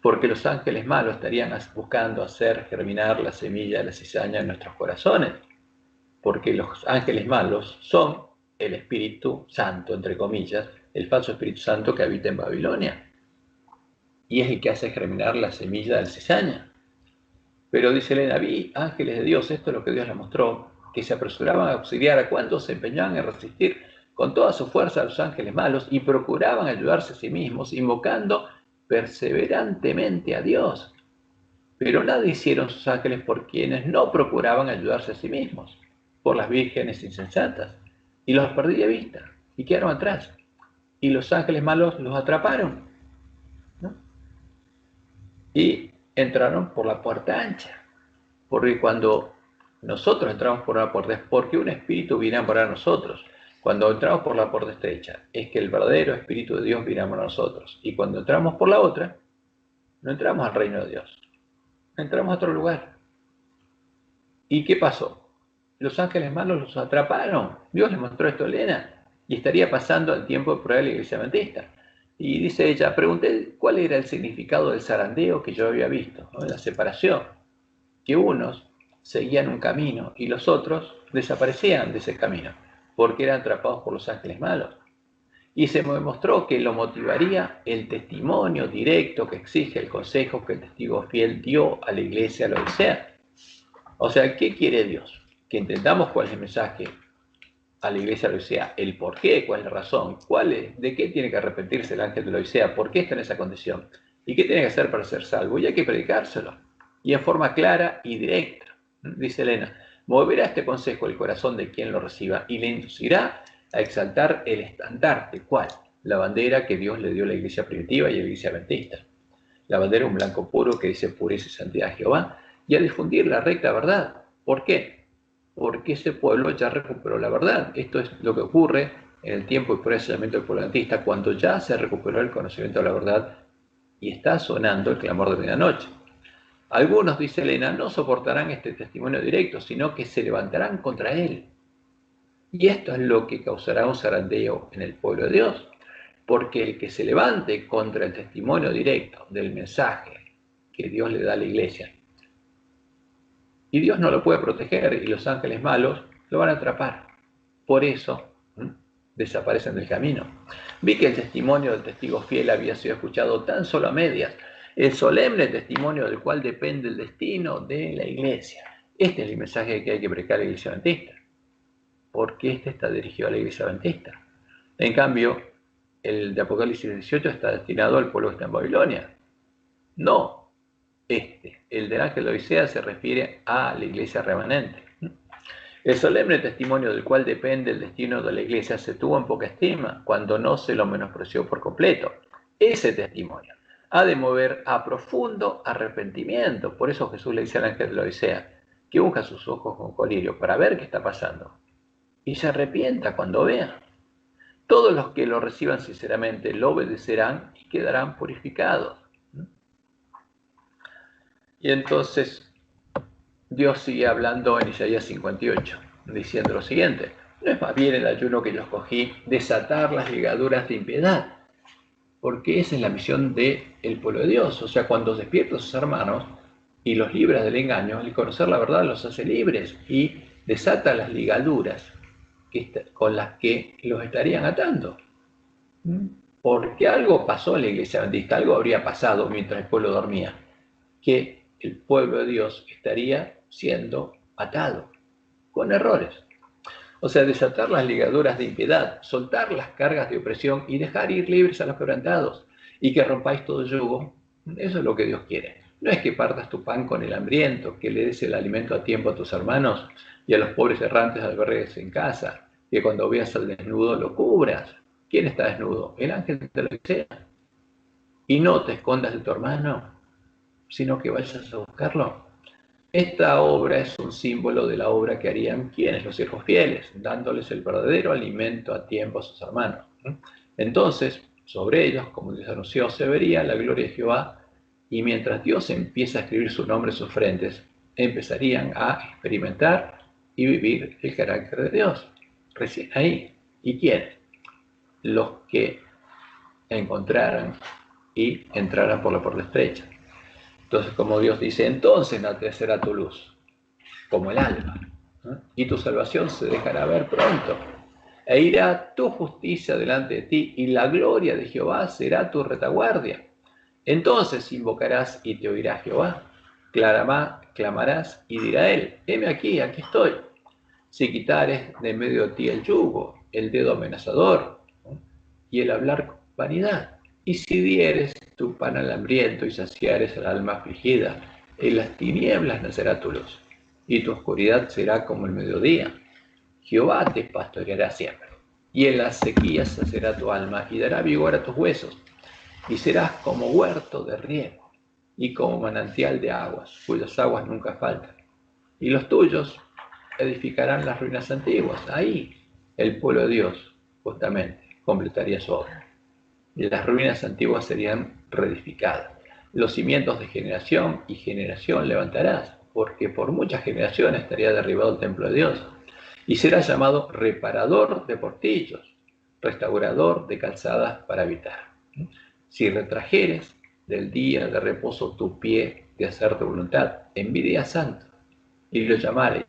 Porque los ángeles malos estarían buscando hacer germinar la semilla de la cizaña en nuestros corazones. Porque los ángeles malos son el Espíritu Santo, entre comillas, el falso Espíritu Santo que habita en Babilonia. Y es el que hace germinar la semilla de la cizaña. Pero dice Elena, vi ángeles de Dios, esto es lo que Dios le mostró, que se apresuraban a auxiliar a cuantos se empeñaban en resistir con toda su fuerza a los ángeles malos y procuraban ayudarse a sí mismos, invocando perseverantemente a Dios. Pero nada hicieron sus ángeles por quienes no procuraban ayudarse a sí mismos, por las vírgenes insensatas, y los perdí de vista, y quedaron atrás. Y los ángeles malos los atraparon, ¿no? Y entraron por la puerta ancha, porque cuando nosotros entramos por una puerta es porque un espíritu viene a morar a nosotros. Cuando entramos por la puerta estrecha es que el verdadero Espíritu de Dios viene a morar a nosotros. Y cuando entramos por la otra, no entramos al reino de Dios, entramos a otro lugar. ¿Y qué pasó? Los ángeles malos los atraparon. Dios les mostró esto a Elena. Y estaría pasando el tiempo de prueba de la iglesia adventista. Y dice ella, pregunté cuál era el significado del zarandeo que yo había visto, ¿no? La separación. Que unos seguían un camino y los otros desaparecían de ese camino, porque eran atrapados por los ángeles malos. Y se me demostró que lo motivaría el testimonio directo que exige el consejo que el testigo fiel dio a la iglesia de la Odisea. O sea, ¿qué quiere Dios? Que entendamos cuál es el mensaje a la iglesia de la Odisea, el por qué, cuál es la razón, de qué tiene que arrepentirse el ángel de la Odisea, por qué está en esa condición, y qué tiene que hacer para ser salvo. Y hay que predicárselo, y en forma clara y directa. Dice Elena, moverá este consejo el corazón de quien lo reciba y le inducirá a exaltar el estandarte. ¿Cuál? La bandera que Dios le dio a la iglesia primitiva y a la iglesia adventista. La bandera un blanco puro que dice pureza y santidad a Jehová, y a difundir la recta verdad. ¿Por qué? Porque ese pueblo ya recuperó la verdad. Esto es lo que ocurre en el tiempo y por el sellamiento del pueblo adventista, cuando ya se recuperó el conocimiento de la verdad y está sonando el clamor de medianoche. Algunos, dice Elena, no soportarán este testimonio directo, sino que se levantarán contra él. Y esto es lo que causará un zarandeo en el pueblo de Dios, porque el que se levante contra el testimonio directo del mensaje que Dios le da a la iglesia, y Dios no lo puede proteger, y los ángeles malos lo van a atrapar. Por eso desaparecen del camino. Vi que el testimonio del testigo fiel había sido escuchado tan solo a medias, el solemne testimonio del cual depende el destino de la iglesia. Este es el mensaje que hay que predicar a la iglesia adventista, porque este está dirigido a la iglesia adventista. En cambio, el de Apocalipsis 18 está destinado al pueblo que está en Babilonia. No, el del ángel de Odisea se refiere a la iglesia remanente. El solemne testimonio del cual depende el destino de la iglesia se tuvo en poca estima cuando no se lo menospreció por completo. Ese testimonio ha de mover a profundo arrepentimiento. Por eso Jesús le dice al ángel de la Odisea que unja sus ojos con colirio para ver qué está pasando y se arrepienta cuando vea. Todos los que lo reciban sinceramente lo obedecerán y quedarán purificados. Y entonces Dios sigue hablando en Isaías 58, diciendo lo siguiente: no es más bien el ayuno que yo escogí desatar las ligaduras de impiedad, porque esa es la misión del pueblo de Dios. O sea, cuando despierta a sus hermanos y los libra del engaño, el conocer la verdad los hace libres y desata las ligaduras con las que los estarían atando. Porque algo pasó en la iglesia adventista, algo habría pasado mientras el pueblo dormía, que el pueblo de Dios estaría siendo atado con errores. O sea, desatar las ligaduras de impiedad, soltar las cargas de opresión y dejar ir libres a los quebrantados y que rompáis todo yugo. Eso es lo que Dios quiere. No es que partas tu pan con el hambriento, que le des el alimento a tiempo a tus hermanos y a los pobres errantes albergues en casa, que cuando veas al desnudo lo cubras. ¿Quién está desnudo? El ángel de la Odisea. Y no te escondas de tu hermano, sino que vayas a buscarlo. Esta obra es un símbolo de la obra que harían quienes, los siervos fieles, dándoles el verdadero alimento a tiempo a sus hermanos. Entonces, sobre ellos, como Dios anunció, se vería la gloria de Jehová, y mientras Dios empieza a escribir su nombre en sus frentes, empezarían a experimentar y vivir el carácter de Dios. Recién ahí. ¿Y quiénes? Los que encontraran y entraran por la puerta estrecha. Entonces, como Dios dice, entonces nacerá tu luz, como el alba, y tu salvación se dejará ver pronto, e irá tu justicia delante de ti, y la gloria de Jehová será tu retaguardia. Entonces invocarás y te oirá Jehová, clamarás y dirá él, heme aquí, aquí estoy. Si quitares de medio de ti el yugo, el dedo amenazador, y el hablar vanidad, y si dieres tu pan al hambriento y saciares al alma afligida, en las tinieblas nacerá tu luz, y tu oscuridad será como el mediodía. Jehová te pastoreará siempre, y en las sequías saciará tu alma y dará vigor a tus huesos, y serás como huerto de riego, y como manantial de aguas, cuyas aguas nunca faltan. Y los tuyos edificarán las ruinas antiguas. Ahí el pueblo de Dios, justamente, completaría su obra. Y las ruinas antiguas serían reedificadas. Los cimientos de generación y generación levantarás, porque por muchas generaciones estaría derribado el templo de Dios. Y será llamado reparador de portillos, restaurador de calzadas para habitar. Si retrajeres del día de reposo tu pie de hacer tu voluntad, en mi día santo, y lo llamares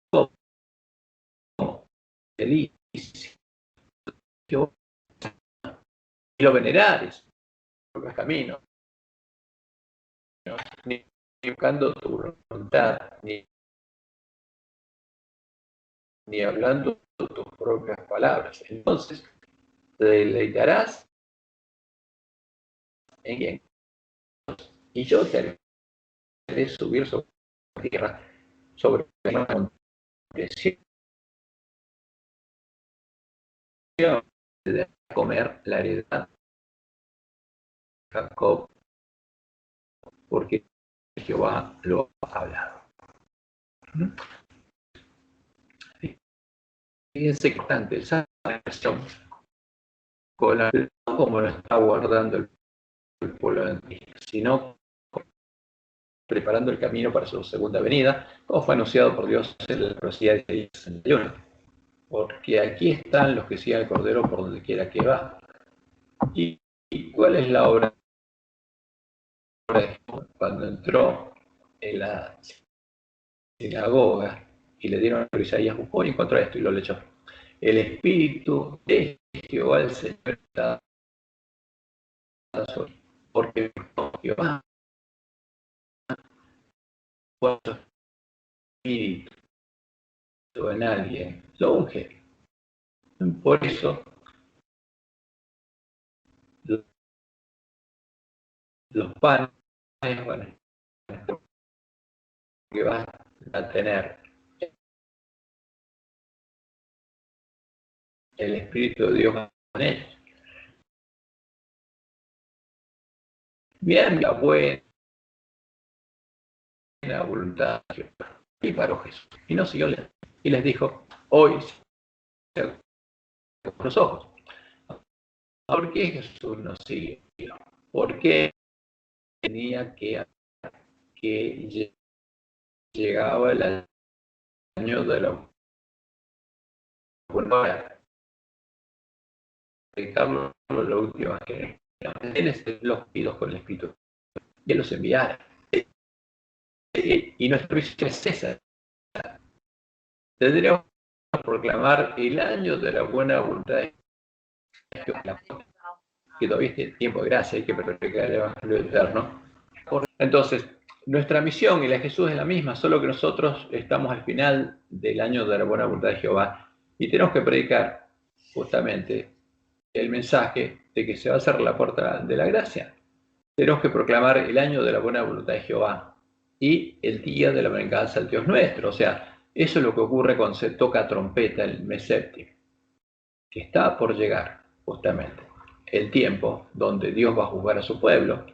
como delicia, Jehová y lo venerares por los caminos, ni buscando tu voluntad, ni hablando tus propias palabras. Entonces, te deleitarás en quién. Y yo te haré subir sobre la tierra, sobre la presión, de comer la heredad de Jacob, porque Jehová lo ha hablado. Fíjense que tanto esa versión con la como lo está guardando el pueblo de Antioquía, sino preparando el camino para su segunda venida, como fue anunciado por Dios en la profecía de Isaías 61. Porque aquí están los que siguen al Cordero por donde quiera que va. ¿Y cuál es la obra de Jesús? Cuando entró en la sinagoga y le dieron a Isaías, buscó y encontró esto y lo leyó. El Espíritu de Jehová el Señor está sobre, porque Jehová puso Espíritu en alguien, lo unge. Por eso los padres, bueno, que van a tener el Espíritu de Dios con ellos. Bien, la buena voluntad y paró Jesús. Y no siguió y les dijo, hoy se con los ojos. ¿Por qué Jesús no siguió? ¿Por qué tenía que llegaba el año de la buena dedicarlo a la última generación? Él los pidos con el Espíritu y él los enviara. Y nuestra misión es esa. Tendríamos que proclamar el año de la buena voluntad de Dios, que todavía es tiempo de gracia, hay que predicar el Evangelio eterno. Entonces, nuestra misión y la de Jesús es la misma, solo que nosotros estamos al final del año de la buena voluntad de Jehová y tenemos que predicar justamente el mensaje de que se va a cerrar la puerta de la gracia. Tenemos que proclamar el año de la buena voluntad de Jehová y el día de la venganza del Dios nuestro. O sea, eso es lo que ocurre cuando se toca trompeta el mes séptimo, que está por llegar justamente el tiempo donde Dios va a juzgar a su pueblo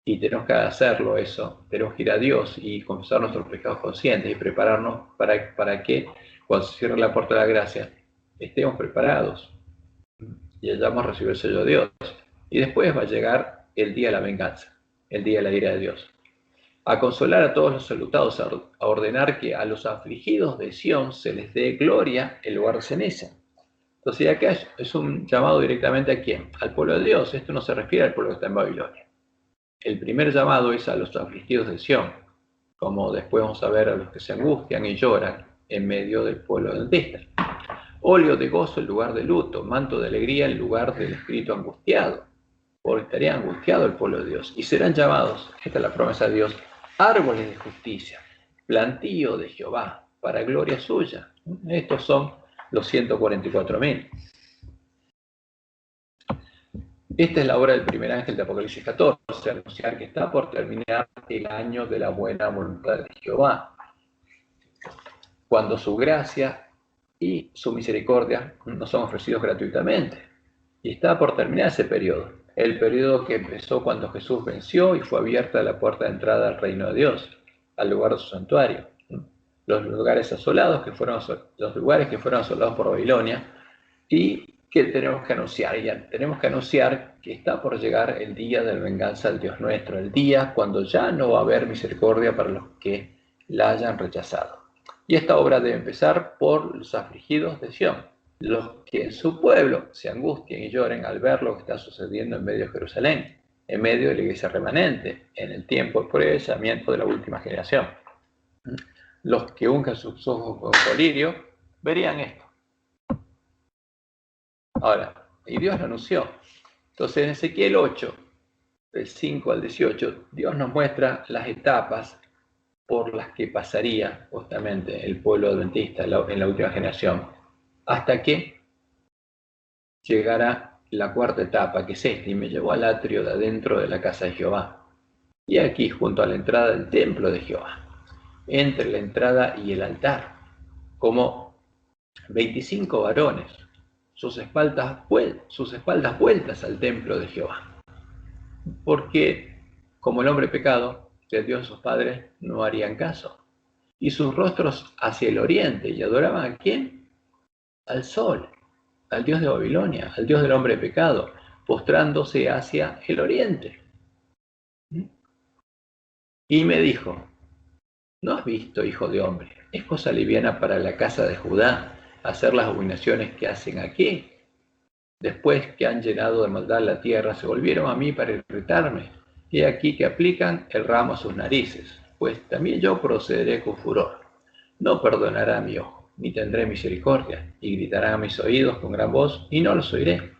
y tenemos que hacerlo eso. Tenemos que ir a Dios y confesar nuestros pecados conscientes y prepararnos para que cuando se cierre la puerta de la gracia estemos preparados y hayamos recibido el sello de Dios. Y después va a llegar el día de la venganza, el día de la ira de Dios. A consolar a todos los enlutados, a ordenar que a los afligidos de Sión se les dé gloria en lugar de ceniza. Entonces acá es un llamado directamente ¿a quién? Al pueblo de Dios. Esto no se refiere al pueblo que está en Babilonia. El primer llamado es a los afligidos de Sión, como después vamos a ver a los que se angustian y lloran en medio del pueblo dentista. Óleo de gozo en lugar de luto, manto de alegría en lugar del espíritu angustiado, porque estaría angustiado el pueblo de Dios. Y serán llamados, esta es la promesa de Dios, árboles de justicia, plantío de Jehová, para gloria suya. Estos son los 144.000. Esta es la obra del primer ángel de Apocalipsis 14, anunciar que está por terminar el año de la buena voluntad de Jehová, cuando su gracia y su misericordia nos son ofrecidos gratuitamente. Y está por terminar ese periodo, el periodo que empezó cuando Jesús venció y fue abierta la puerta de entrada al reino de Dios, al lugar de su santuario. Los lugares asolados los lugares que fueron asolados por Babilonia, y que tenemos que anunciar. Ya tenemos que anunciar que está por llegar el día de la venganza del Dios nuestro, el día cuando ya no va a haber misericordia para los que la hayan rechazado. Y esta obra debe empezar por los afligidos de Sión, los que en su pueblo se angustien y lloren al ver lo que está sucediendo en medio de Jerusalén, en medio de la iglesia remanente, en el tiempo de pruebamiento de la última generación. Los que unjan sus ojos con colirio verían esto. Ahora, Y Dios lo anunció. Entonces en Ezequiel 8, del 5 al 18, Dios nos muestra las etapas por las que pasaría justamente el pueblo adventista en la última generación, hasta que llegara la cuarta etapa, que es esta, y me llevó al atrio de adentro de la casa de Jehová. Y aquí, junto a la entrada del templo de Jehová, entre la entrada y el altar, como 25 varones, sus espaldas vueltas al templo de Jehová. Porque, como el hombre pecado, de Dios sus padres no harían caso. Y sus rostros hacia el oriente, y adoraban ¿a quién? Al sol, al Dios de Babilonia, al Dios del hombre pecado, postrándose hacia el oriente. Y me dijo, ¿no has visto, hijo de hombre? ¿Es cosa liviana para la casa de Judá hacer las abominaciones que hacen aquí? Después que han llenado de maldad la tierra, se volvieron a mí para irritarme. Y aquí que aplican el ramo a sus narices, pues también yo procederé con furor. No perdonará mi ojo, ni tendré misericordia, y gritarán a mis oídos con gran voz, y no los oiré.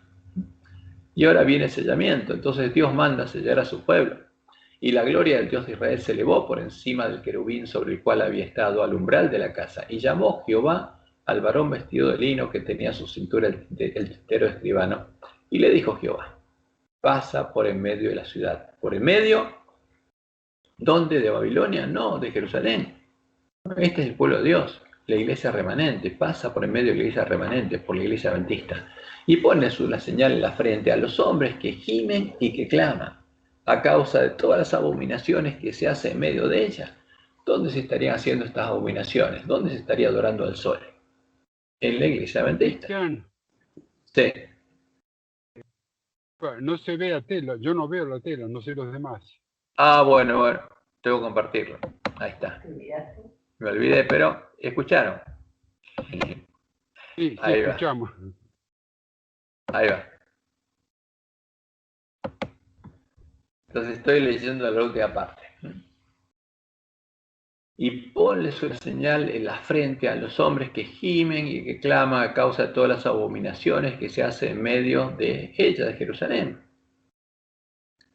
Y ahora viene el sellamiento, entonces Dios manda sellar a su pueblo. Y la gloria del Dios de Israel se elevó por encima del querubín sobre el cual había estado al umbral de la casa, y llamó Jehová al varón vestido de lino que tenía a su cintura el tintero escribano, y le dijo Jehová, pasa por en medio de la ciudad. ¿Por en medio? ¿Dónde? ¿De Babilonia? No, de Jerusalén. Este es el pueblo de Dios, la iglesia remanente, pasa por en medio de la iglesia remanente, por la iglesia adventista, y pone la señal en la frente a los hombres que gimen y que claman, a causa de todas las abominaciones que se hacen en medio de ella. ¿Dónde se estarían haciendo estas abominaciones? ¿Dónde se estaría adorando al sol? En la iglesia adventista. Sí. No se ve la tela, yo no veo la tela, no sé los demás. Ah, bueno, tengo que compartirlo. Ahí está. Me olvidé, pero ¿escucharon? Sí, Ahí escuchamos. Ahí va. Entonces estoy leyendo la última parte. Y ponle su señal en la frente a los hombres que gimen y que claman a causa de todas las abominaciones que se hacen en medio de ella, de Jerusalén.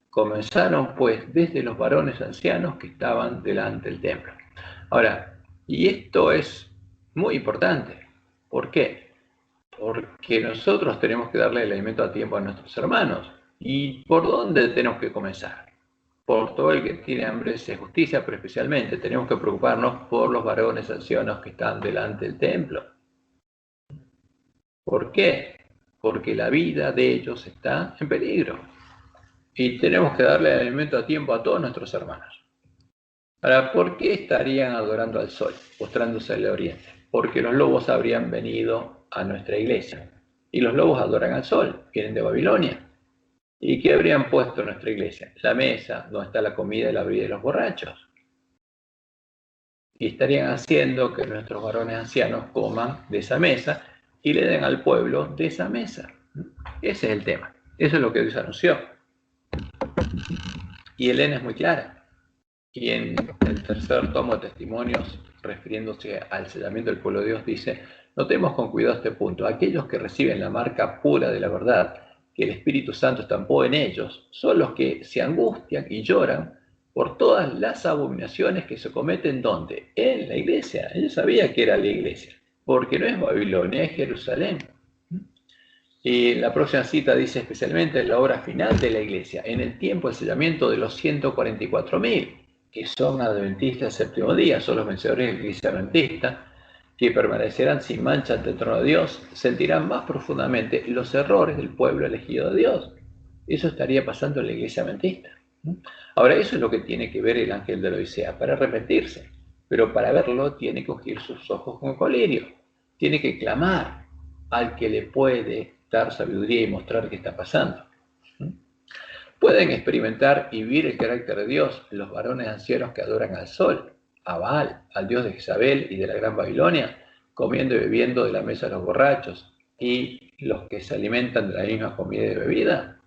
Comenzaron pues desde los varones ancianos que estaban delante del templo. Ahora, y esto es muy importante. ¿Por qué? Porque nosotros tenemos que darle el alimento a tiempo a nuestros hermanos. ¿Y por dónde tenemos que comenzar? Por todo el que tiene hambre de justicia, pero especialmente tenemos que preocuparnos por los varones ancianos que están delante del templo. ¿Por qué? Porque la vida de ellos está en peligro. Y tenemos que darle el alimento a tiempo a todos nuestros hermanos. Ahora, ¿por qué estarían adorando al sol, postrándose al oriente? Porque los lobos habrían venido a nuestra iglesia. Y los lobos adoran al sol, vienen de Babilonia. ¿Y qué habrían puesto en nuestra iglesia? La mesa, donde está la comida y la bebida de los borrachos. Y estarían haciendo que nuestros varones ancianos coman de esa mesa y le den al pueblo de esa mesa. Ese es el tema. Eso es lo que Dios anunció. Y Elena es muy clara. Y en el tercer tomo de Testimonios, refiriéndose al sellamiento del pueblo de Dios, dice, notemos con cuidado este punto. Aquellos que reciben la marca pura de la verdad, que el Espíritu Santo estampó en ellos, son los que se angustian y lloran por todas las abominaciones que se cometen, ¿dónde? En la iglesia. Ellos sabían que era la iglesia, porque no es Babilonia, es Jerusalén. Y la próxima cita dice especialmente la obra final de la iglesia, en el tiempo del sellamiento de los 144.000, que son adventistas del séptimo día, son los vencedores de la iglesia adventista, que permanecerán sin mancha ante el trono de Dios, sentirán más profundamente los errores del pueblo elegido de Dios. Eso estaría pasando en la iglesia adventista. Ahora, eso es lo que tiene que ver el ángel de la Odisea, para arrepentirse, pero para verlo tiene que ungir sus ojos con colirio, tiene que clamar al que le puede dar sabiduría y mostrar qué está pasando. Pueden experimentar y vivir el carácter de Dios los varones ancianos que adoran al sol, a Baal, al dios de Jezabel y de la gran Babilonia, comiendo y bebiendo de la mesa de los borrachos, y los que se alimentan de la misma comida y bebida.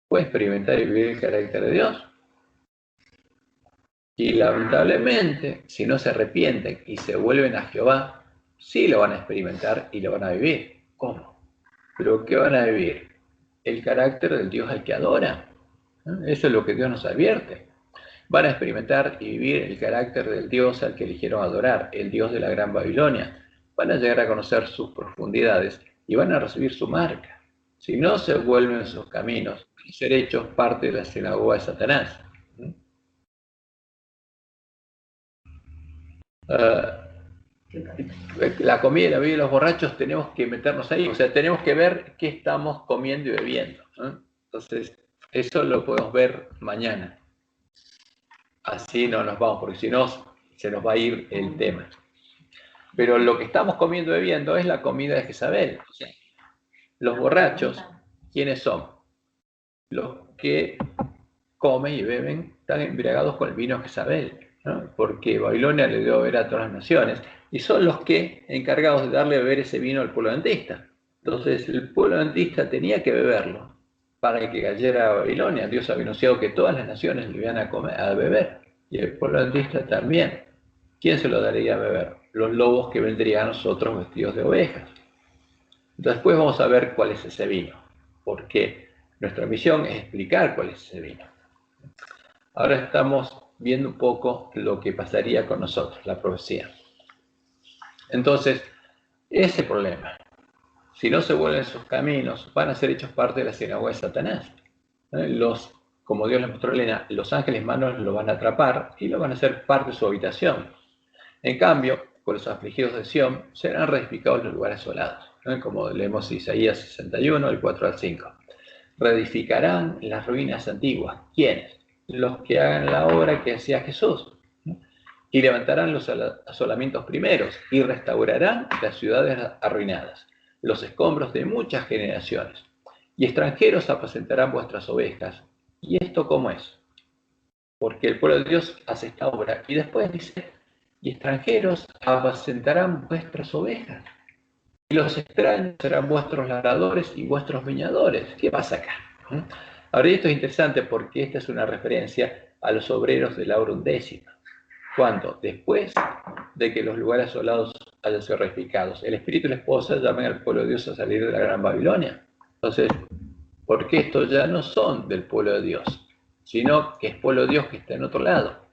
Pueden experimentar y vivir el carácter de Dios. Y lamentablemente, si no se arrepienten y se vuelven a Jehová, sí lo van a experimentar y lo van a vivir. ¿Cómo? Pero ¿qué van a vivir? El carácter del Dios al que adoran. Eso es lo que Dios nos advierte. Van a experimentar y vivir el carácter del Dios al que eligieron adorar, el Dios de la Gran Babilonia. Van a llegar a conocer sus profundidades y van a recibir su marca. Si no se vuelven sus caminos, y ser hechos parte de la sinagoga de Satanás. La comida y la bebida de los borrachos tenemos que meternos ahí, o sea, tenemos que ver qué estamos comiendo y bebiendo. Entonces, eso lo podemos ver mañana. Así no nos vamos, porque si no, se nos va a ir el tema. Pero lo que estamos comiendo y bebiendo es la comida de Jezabel. O sea, los borrachos, ¿quiénes son? Los que comen y beben, están embriagados con el vino de Jezabel, ¿no? Porque Babilonia le dio a beber a todas las naciones, y son los que encargados de darle a beber ese vino al pueblo adventista. Entonces, el pueblo adventista tenía que beberlo para que cayera a Babilonia. Dios había anunciado que todas las naciones le iban a beber, y el pueblo adventista también. ¿Quién se lo daría a beber? Los lobos que vendrían a nosotros vestidos de ovejas. Después vamos a ver cuál es ese vino, porque nuestra misión es explicar cuál es ese vino. Ahora estamos viendo un poco lo que pasaría con nosotros, la profecía. Entonces, ese problema, si no se vuelven sus caminos, van a ser hechos parte de la sinagoga de Satanás. Como Dios les mostró a Elena, los ángeles malos lo van a atrapar y lo van a hacer parte de su habitación. En cambio, con los afligidos de Sión serán reedificados los lugares asolados, como leemos Isaías 61, del 4 al 5. Reedificarán las ruinas antiguas. ¿Quiénes? Los que hagan la obra que hacía Jesús. Y levantarán los asolamientos primeros y restaurarán las ciudades arruinadas, los escombros de muchas generaciones. Y extranjeros apacentarán vuestras ovejas. ¿Y esto cómo es? Porque el pueblo de Dios hace esta obra. Y después dice, y extranjeros apacentarán vuestras ovejas. Y los extraños serán vuestros labradores y vuestros viñadores. ¿Qué pasa acá? Ahora, esto es interesante porque esta es una referencia a los obreros de la hora undécima. Cuando, después de que los lugares asolados hayan sido reedificados, el espíritu y la esposa llaman al pueblo de Dios a salir de la gran Babilonia. Entonces, porque estos ya no son del pueblo de Dios, sino que es pueblo de Dios que está en otro lado.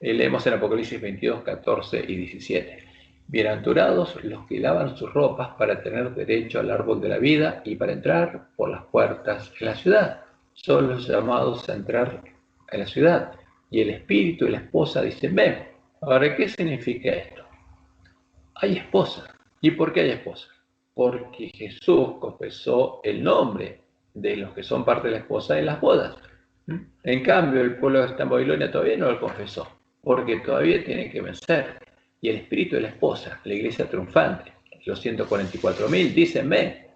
Leemos en Apocalipsis 22, 14 y 17. Bienaventurados los que lavan sus ropas para tener derecho al árbol de la vida y para entrar por las puertas en la ciudad. Son los llamados a entrar en la ciudad. Y el espíritu y la esposa dicen, ven. Ahora, ¿qué significa esto? Hay esposa. ¿Y por qué hay esposa? Porque Jesús confesó el nombre de los que son parte de la esposa en las bodas. En cambio, el pueblo que está en Babilonia todavía no lo confesó, porque todavía tiene que vencer. Y el espíritu de la esposa, la iglesia triunfante, los 144.000 dicen, ven.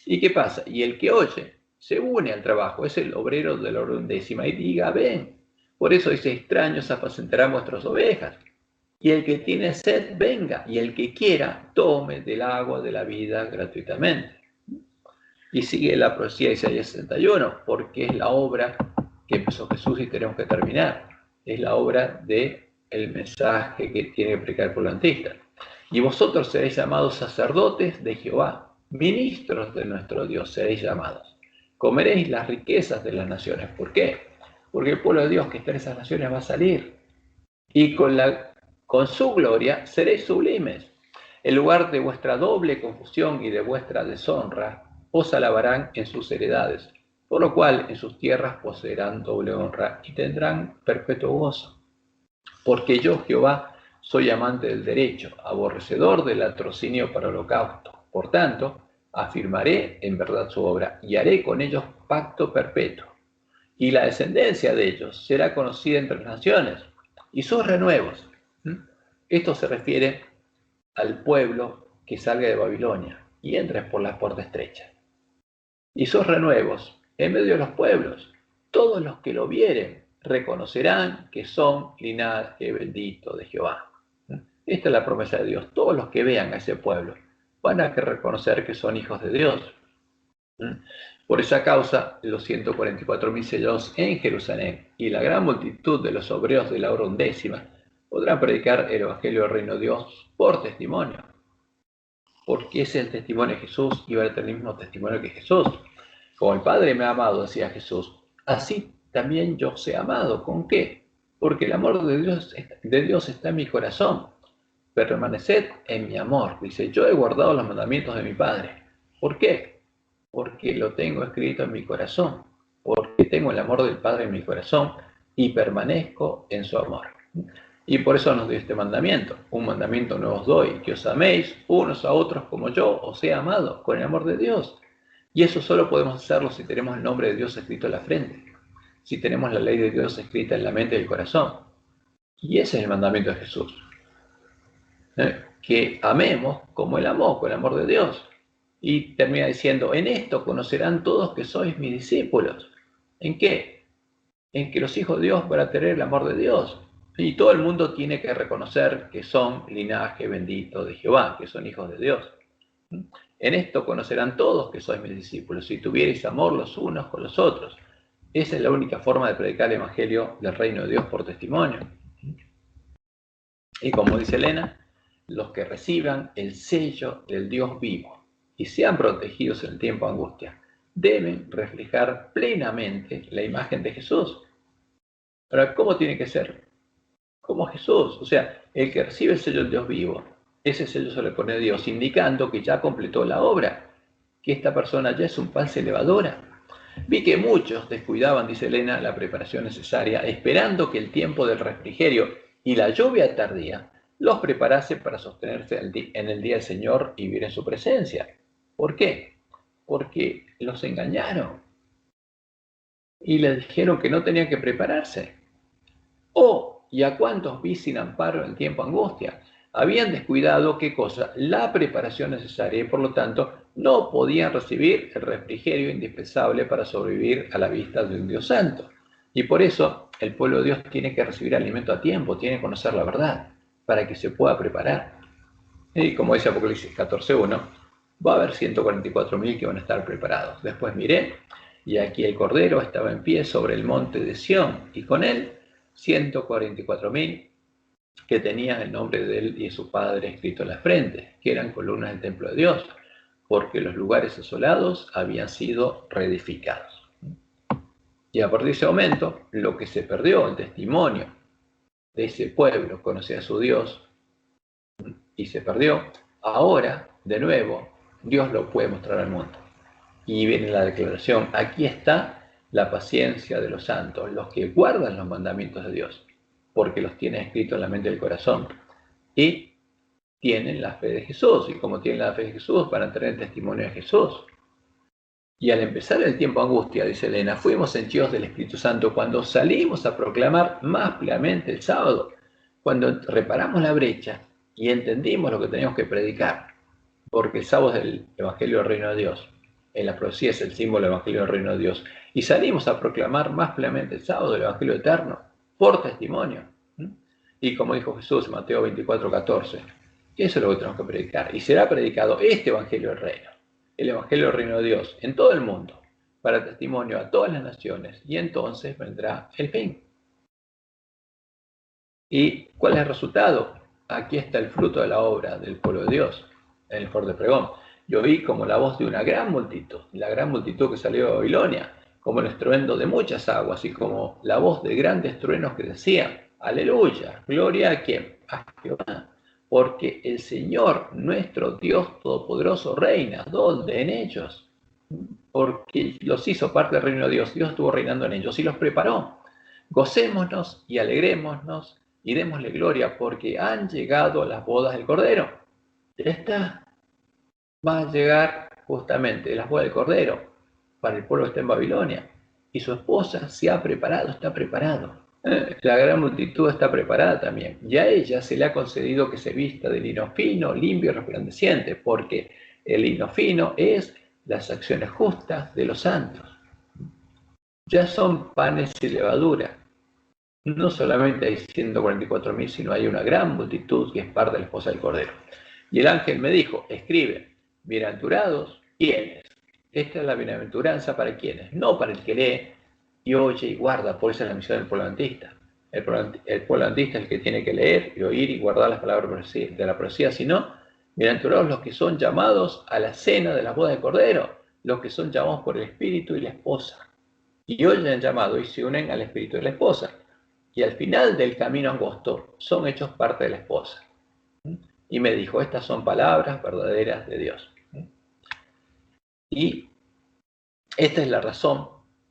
¿Y qué pasa? Y el que oye se une al trabajo, es el obrero de la hora undécima y diga, ven. Por eso dice, extraños apacentarán vuestras ovejas. Y el que tiene sed, venga. Y el que quiera, tome del agua de la vida gratuitamente. Y sigue la profecía de Isaías 61, porque es la obra que empezó Jesús y tenemos que terminar. Es la obra del mensaje que tiene que predicar el pueblo adventista. Y vosotros seréis llamados sacerdotes de Jehová, ministros de nuestro Dios seréis llamados. Comeréis las riquezas de las naciones. ¿Por qué? Porque el pueblo de Dios que está en esas naciones va a salir. Y con su gloria seréis sublimes. En lugar de vuestra doble confusión y de vuestra deshonra, os alabarán en sus heredades, por lo cual en sus tierras poseerán doble honra y tendrán perpetuo gozo. Porque yo, Jehová, soy amante del derecho, aborrecedor del latrocinio para holocausto. Por tanto, afirmaré en verdad su obra y haré con ellos pacto perpetuo. Y la descendencia de ellos será conocida entre las naciones, y sus renuevos. Esto se refiere al pueblo que salga de Babilonia y entre por la puerta estrecha. Y sus renuevos en medio de los pueblos, todos los que lo vieren reconocerán que son linaje bendito de Jehová. Esta es la promesa de Dios. Todos los que vean a ese pueblo van a reconocer que son hijos de Dios. Por esa causa, los 144.000 sellados en Jerusalén y la gran multitud de los obreros de la hora undécima podrán predicar el evangelio del reino de Dios por testimonio. porque ese es el testimonio de Jesús y va a tener el mismo testimonio que Jesús. Como el Padre me ha amado, decía Jesús, así también yo sé amado. ¿Con qué? Porque el amor de Dios está en mi corazón. Permaneced en mi amor. Dice, yo he guardado los mandamientos de mi Padre. ¿Por qué? Porque lo tengo escrito en mi corazón. Porque tengo el amor del Padre en mi corazón y permanezco en su amor. Y por eso nos dio este mandamiento. Un mandamiento nuevo os doy, que os améis unos a otros como yo os he amado, con el amor de Dios. Y eso solo podemos hacerlo si tenemos el nombre de Dios escrito en la frente, si tenemos la ley de Dios escrita en la mente y el corazón. Y ese es el mandamiento de Jesús. Que amemos como Él amó, con el amor de Dios. Y termina diciendo, en esto conocerán todos que sois mis discípulos. ¿En qué? En que los hijos de Dios van a tener el amor de Dios. Y todo el mundo tiene que reconocer que son linaje bendito de Jehová, que son hijos de Dios. En esto conocerán todos que sois mis discípulos, si tuvierais amor los unos con los otros. Esa es la única forma de predicar el evangelio del reino de Dios por testimonio. Y como dice Elena, los que reciban el sello del Dios vivo y sean protegidos en el tiempo de angustia, deben reflejar plenamente la imagen de Jesús. Ahora, ¿cómo tiene que ser? Como Jesús. O sea, el que recibe el sello del Dios vivo, ese sello se le pone a Dios, indicando que ya completó la obra, que esta persona ya es un pan elevadora. Vi que muchos descuidaban, dice Elena, la preparación necesaria, esperando que el tiempo del refrigerio y la lluvia tardía los preparase para sostenerse en el día del Señor y vivir en su presencia. ¿Por qué? Porque los engañaron y les dijeron que no tenían que prepararse. ¿Y a cuántos vi sin amparo en tiempo de angustia? Habían descuidado, ¿qué cosa? La preparación necesaria y por lo tanto no podían recibir el refrigerio indispensable para sobrevivir a la vista de un Dios santo. Y por eso el pueblo de Dios tiene que recibir alimento a tiempo, tiene que conocer la verdad para que se pueda preparar. Y como dice Apocalipsis 14:1, va a haber 144.000 que van a estar preparados. Después miré y aquí el Cordero estaba en pie sobre el monte de Sión y con él 144.000 que tenían el nombre de él y de su padre escrito en la frente, que eran columnas del templo de Dios, porque los lugares asolados habían sido reedificados. Y a partir de ese momento, lo que se perdió, el testimonio de ese pueblo, conocía a su Dios y se perdió, ahora, de nuevo, Dios lo puede mostrar al mundo. Y viene la declaración, aquí está la paciencia de los santos, los que guardan los mandamientos de Dios, porque los tienen escritos en la mente del corazón y tienen la fe de Jesús. Y como tienen la fe de Jesús, van a tener el testimonio de Jesús. Y al empezar el tiempo de angustia, dice Elena, fuimos henchidos del Espíritu Santo cuando salimos a proclamar más plenamente el sábado, cuando reparamos la brecha y entendimos lo que teníamos que predicar, porque el sábado es el Evangelio del Reino de Dios. En la profecía es el símbolo del Evangelio del Reino de Dios. Y salimos a proclamar más plenamente el sábado del Evangelio eterno, por testimonio. Y como dijo Jesús en Mateo 24:14, eso es lo que tenemos que predicar. Y será predicado este Evangelio del Reino, el Evangelio del Reino de Dios, en todo el mundo, para testimonio a todas las naciones. Y entonces vendrá el fin. ¿Y cuál es el resultado? Aquí está el fruto de la obra del pueblo de Dios, en el fuerte pregón. Yo vi como la voz de una gran multitud, la gran multitud que salió de Babilonia, como el estruendo de muchas aguas y como la voz de grandes truenos que decían, aleluya, gloria a quién, a Jehová, porque el Señor, nuestro Dios Todopoderoso, reina. ¿Dónde? En ellos. Porque los hizo parte del reino de Dios. Dios estuvo reinando en ellos y los preparó. Gocémonos y alegrémonos y démosle gloria porque han llegado las bodas del Cordero. Ya está. Va a llegar justamente las bodas del Cordero para el pueblo que está en Babilonia. Y su esposa se ha preparado, está preparado. La gran multitud está preparada también. Y a ella se le ha concedido que se vista de lino fino, limpio y resplandeciente, porque el lino fino es las acciones justas de los santos. Ya son panes y levadura. No solamente hay 144.000, sino hay una gran multitud que es parte de la esposa del Cordero. Y el ángel me dijo, escribe, bienaventurados, ¿quiénes? Esta es la bienaventuranza para quienes, no para el que lee y oye y guarda, por eso es la misión del pueblo adventista. El pueblo adventista es el que tiene que leer y oír y guardar las palabras de la profecía, si no, Bienaventurados los que son llamados a la cena de la boda de Cordero, los que son llamados por el Espíritu y la esposa. Y oyen el llamado y se unen al Espíritu de la esposa. Y al final del camino angosto son hechos parte de la esposa. Y me dijo, estas son palabras verdaderas de Dios. Y esta es la razón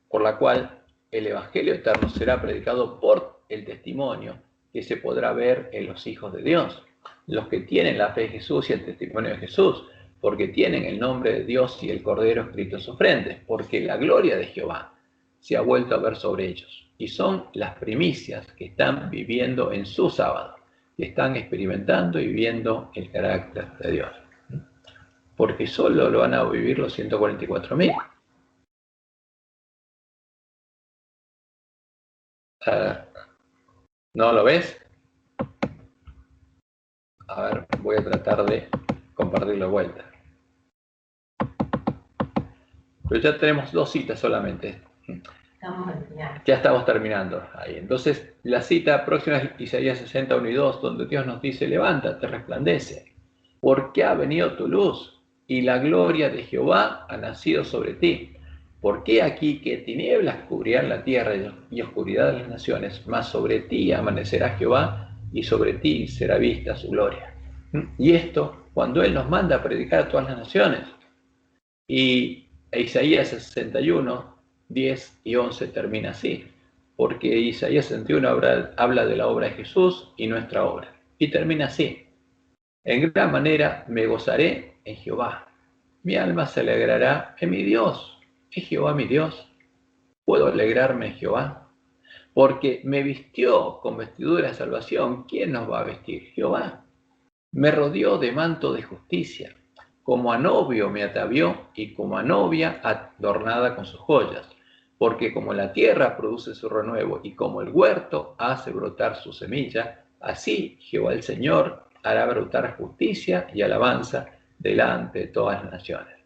por la cual el Evangelio eterno será predicado por el testimonio que se podrá ver en los hijos de Dios, los que tienen la fe de Jesús y el testimonio de Jesús, porque tienen el nombre de Dios y el Cordero escrito en sus frentes, porque la gloria de Jehová se ha vuelto a ver sobre ellos. Y son las primicias que están viviendo en su sábado, que están experimentando y viendo el carácter de Dios. Porque solo lo van a vivir los 144.000. ¿No lo ves? A ver, voy a tratar de compartirlo de vuelta. Pero ya tenemos 2 citas solamente. Ya estamos terminando ahí. Entonces, la cita próxima es Isaías 61 y 2, donde Dios nos dice, levántate, resplandece, porque ha venido tu luz, y la gloria de Jehová ha nacido sobre ti. Porque aquí que tinieblas cubrirán la tierra y oscuridad de las naciones, mas sobre ti amanecerá Jehová, y sobre ti será vista su gloria. Y esto, cuando Él nos manda a predicar a todas las naciones. Y Isaías 61, 10 y 11 termina así, porque Isaías 61 habla de la obra de Jesús y nuestra obra. Y termina así, en gran manera me gozaré en Jehová, mi alma se alegrará en mi Dios. ¿Es Jehová mi Dios? ¿Puedo alegrarme en Jehová? Porque me vistió con vestidura de salvación. ¿Quién nos va a vestir? Jehová. Me rodeó de manto de justicia. Como a novio me atavió y como a novia adornada con sus joyas. Porque como la tierra produce su renuevo y como el huerto hace brotar su semilla, así Jehová el Señor hará brotar justicia y alabanza delante de todas las naciones.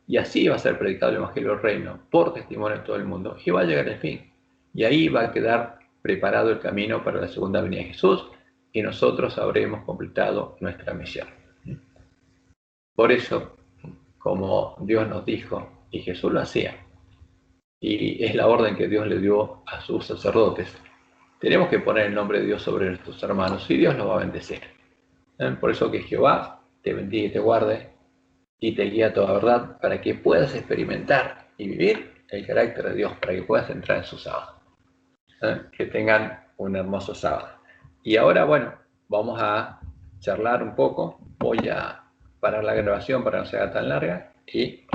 Y así va a ser predicado el Evangelio del Reino por testimonio de todo el mundo y va a llegar el fin. Y ahí va a quedar preparado el camino para la segunda venida de Jesús y nosotros habremos completado nuestra misión. Por eso, como Dios nos dijo, y Jesús lo hacía, y es la orden que Dios le dio a sus sacerdotes, tenemos que poner el nombre de Dios sobre nuestros hermanos y Dios nos va a bendecir. Por eso que Jehová te bendiga y te guarde y te guía a toda verdad para que puedas experimentar y vivir el carácter de Dios, para que puedas entrar en su sábado. Que tengan un hermoso sábado. Y ahora, bueno, vamos a charlar un poco. Voy a parar la grabación para que no se haga tan larga y